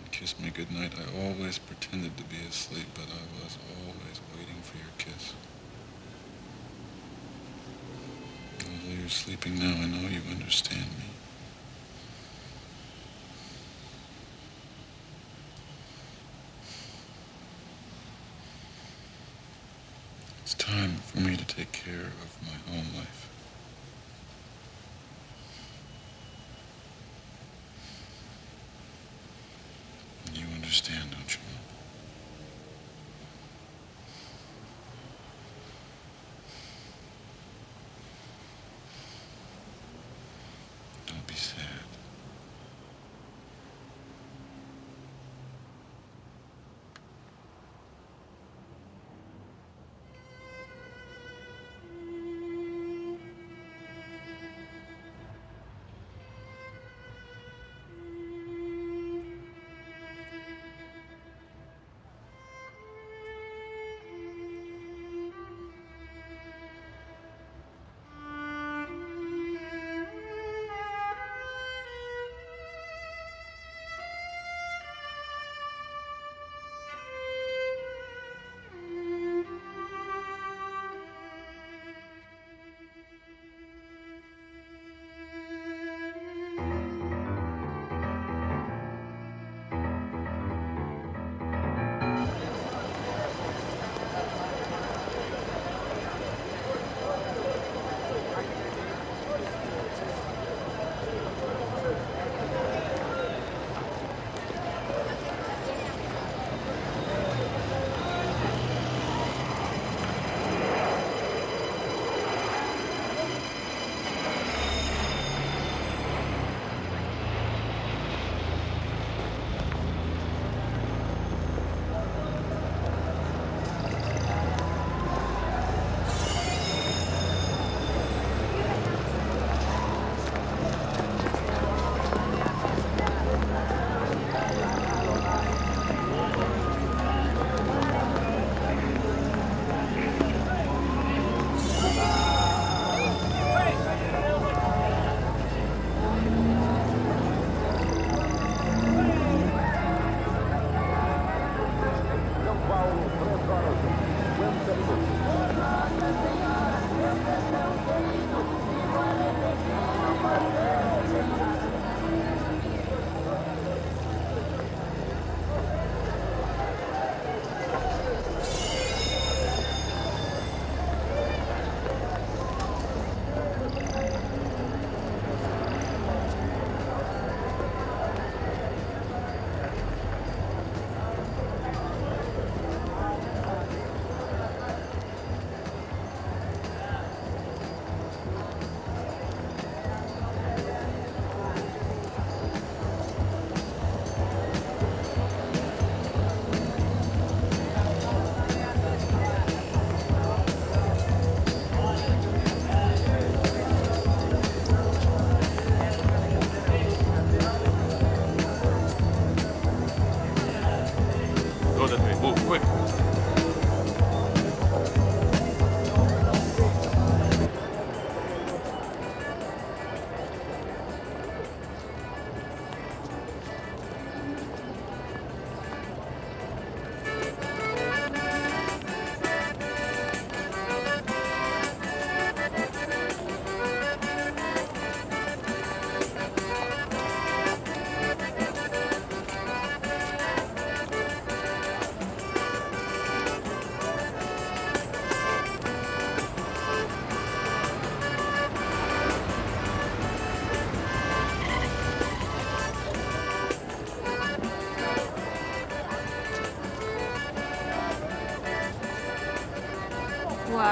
[SPEAKER 11] and kiss me goodnight? I always pretended to be asleep, but I was always waiting for your kiss. Although you're sleeping now, I know you understand me. It's time for me to take care of my home life. You understand, don't you?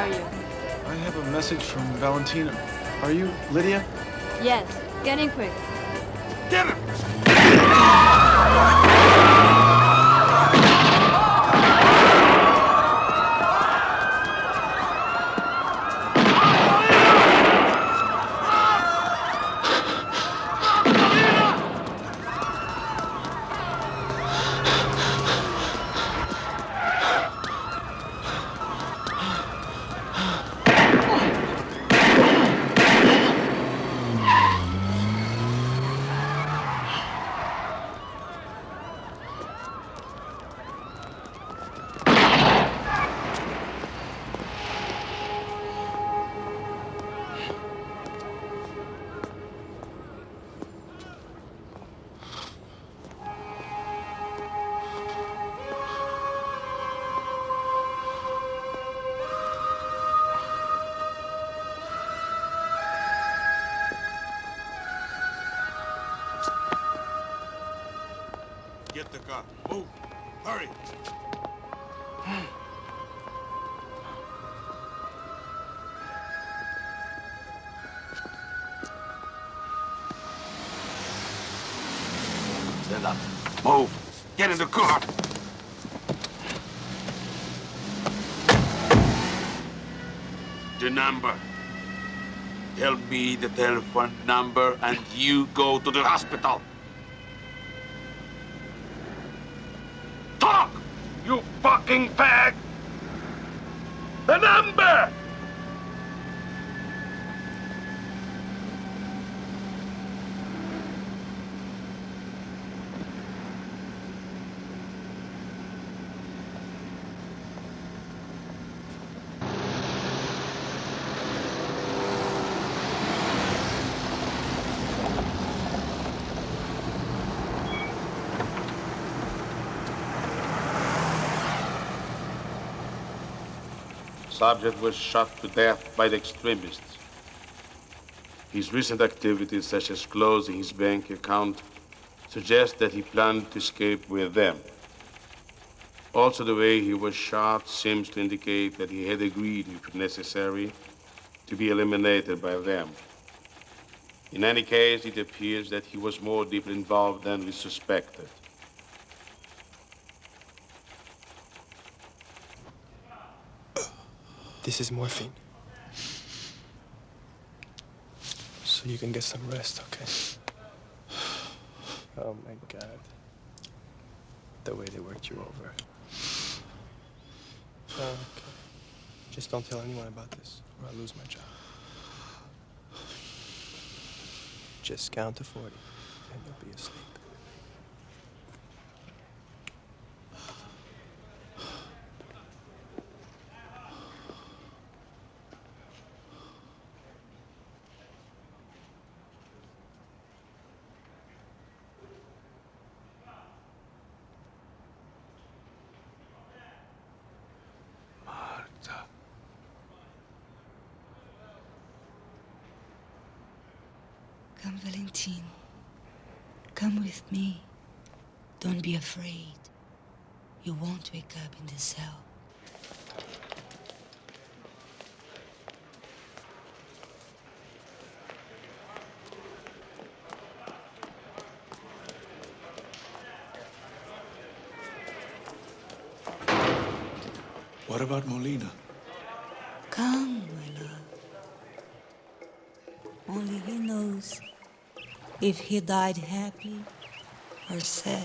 [SPEAKER 8] are you?
[SPEAKER 10] I have a message from Valentina. Are you Lydia?
[SPEAKER 8] Yes. Get in quick.
[SPEAKER 10] Get him!
[SPEAKER 17] Get the car. Move. Hurry.
[SPEAKER 6] Stand up. Move. Get in the car. The number. Tell me the telephone number and you go to the hospital. Talk! You fucking bag! The number!
[SPEAKER 17] Subject was shot to death by the extremists. His recent activities, such as closing his bank account, suggest that he planned to escape with them. Also, the way he was shot seems to indicate that he had agreed, if necessary, to be eliminated by them. In any case, it appears that he was more deeply involved than we suspected.
[SPEAKER 22] This is morphine. So you can get some rest, okay? Oh my God. The way they worked you over. Oh, okay. Just don't tell anyone about this, or I'll lose my job. Just count to 40, and you'll be asleep.
[SPEAKER 4] Come, Valentine. Come with me. Don't be afraid. You won't wake up in the cell.
[SPEAKER 16] What about Molina?
[SPEAKER 4] Come, my love. Only he knows if he died happy or sad.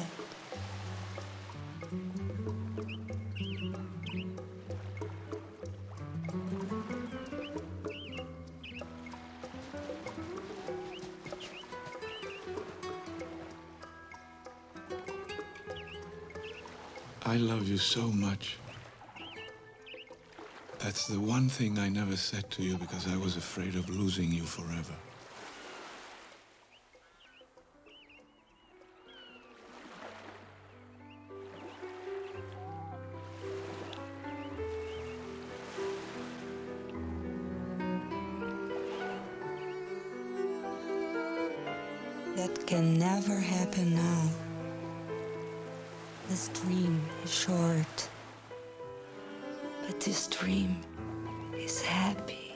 [SPEAKER 16] I love you so much. That's the one thing I never said to you because I was afraid of losing you forever.
[SPEAKER 4] That can never happen now. This dream is short, but this dream is happy.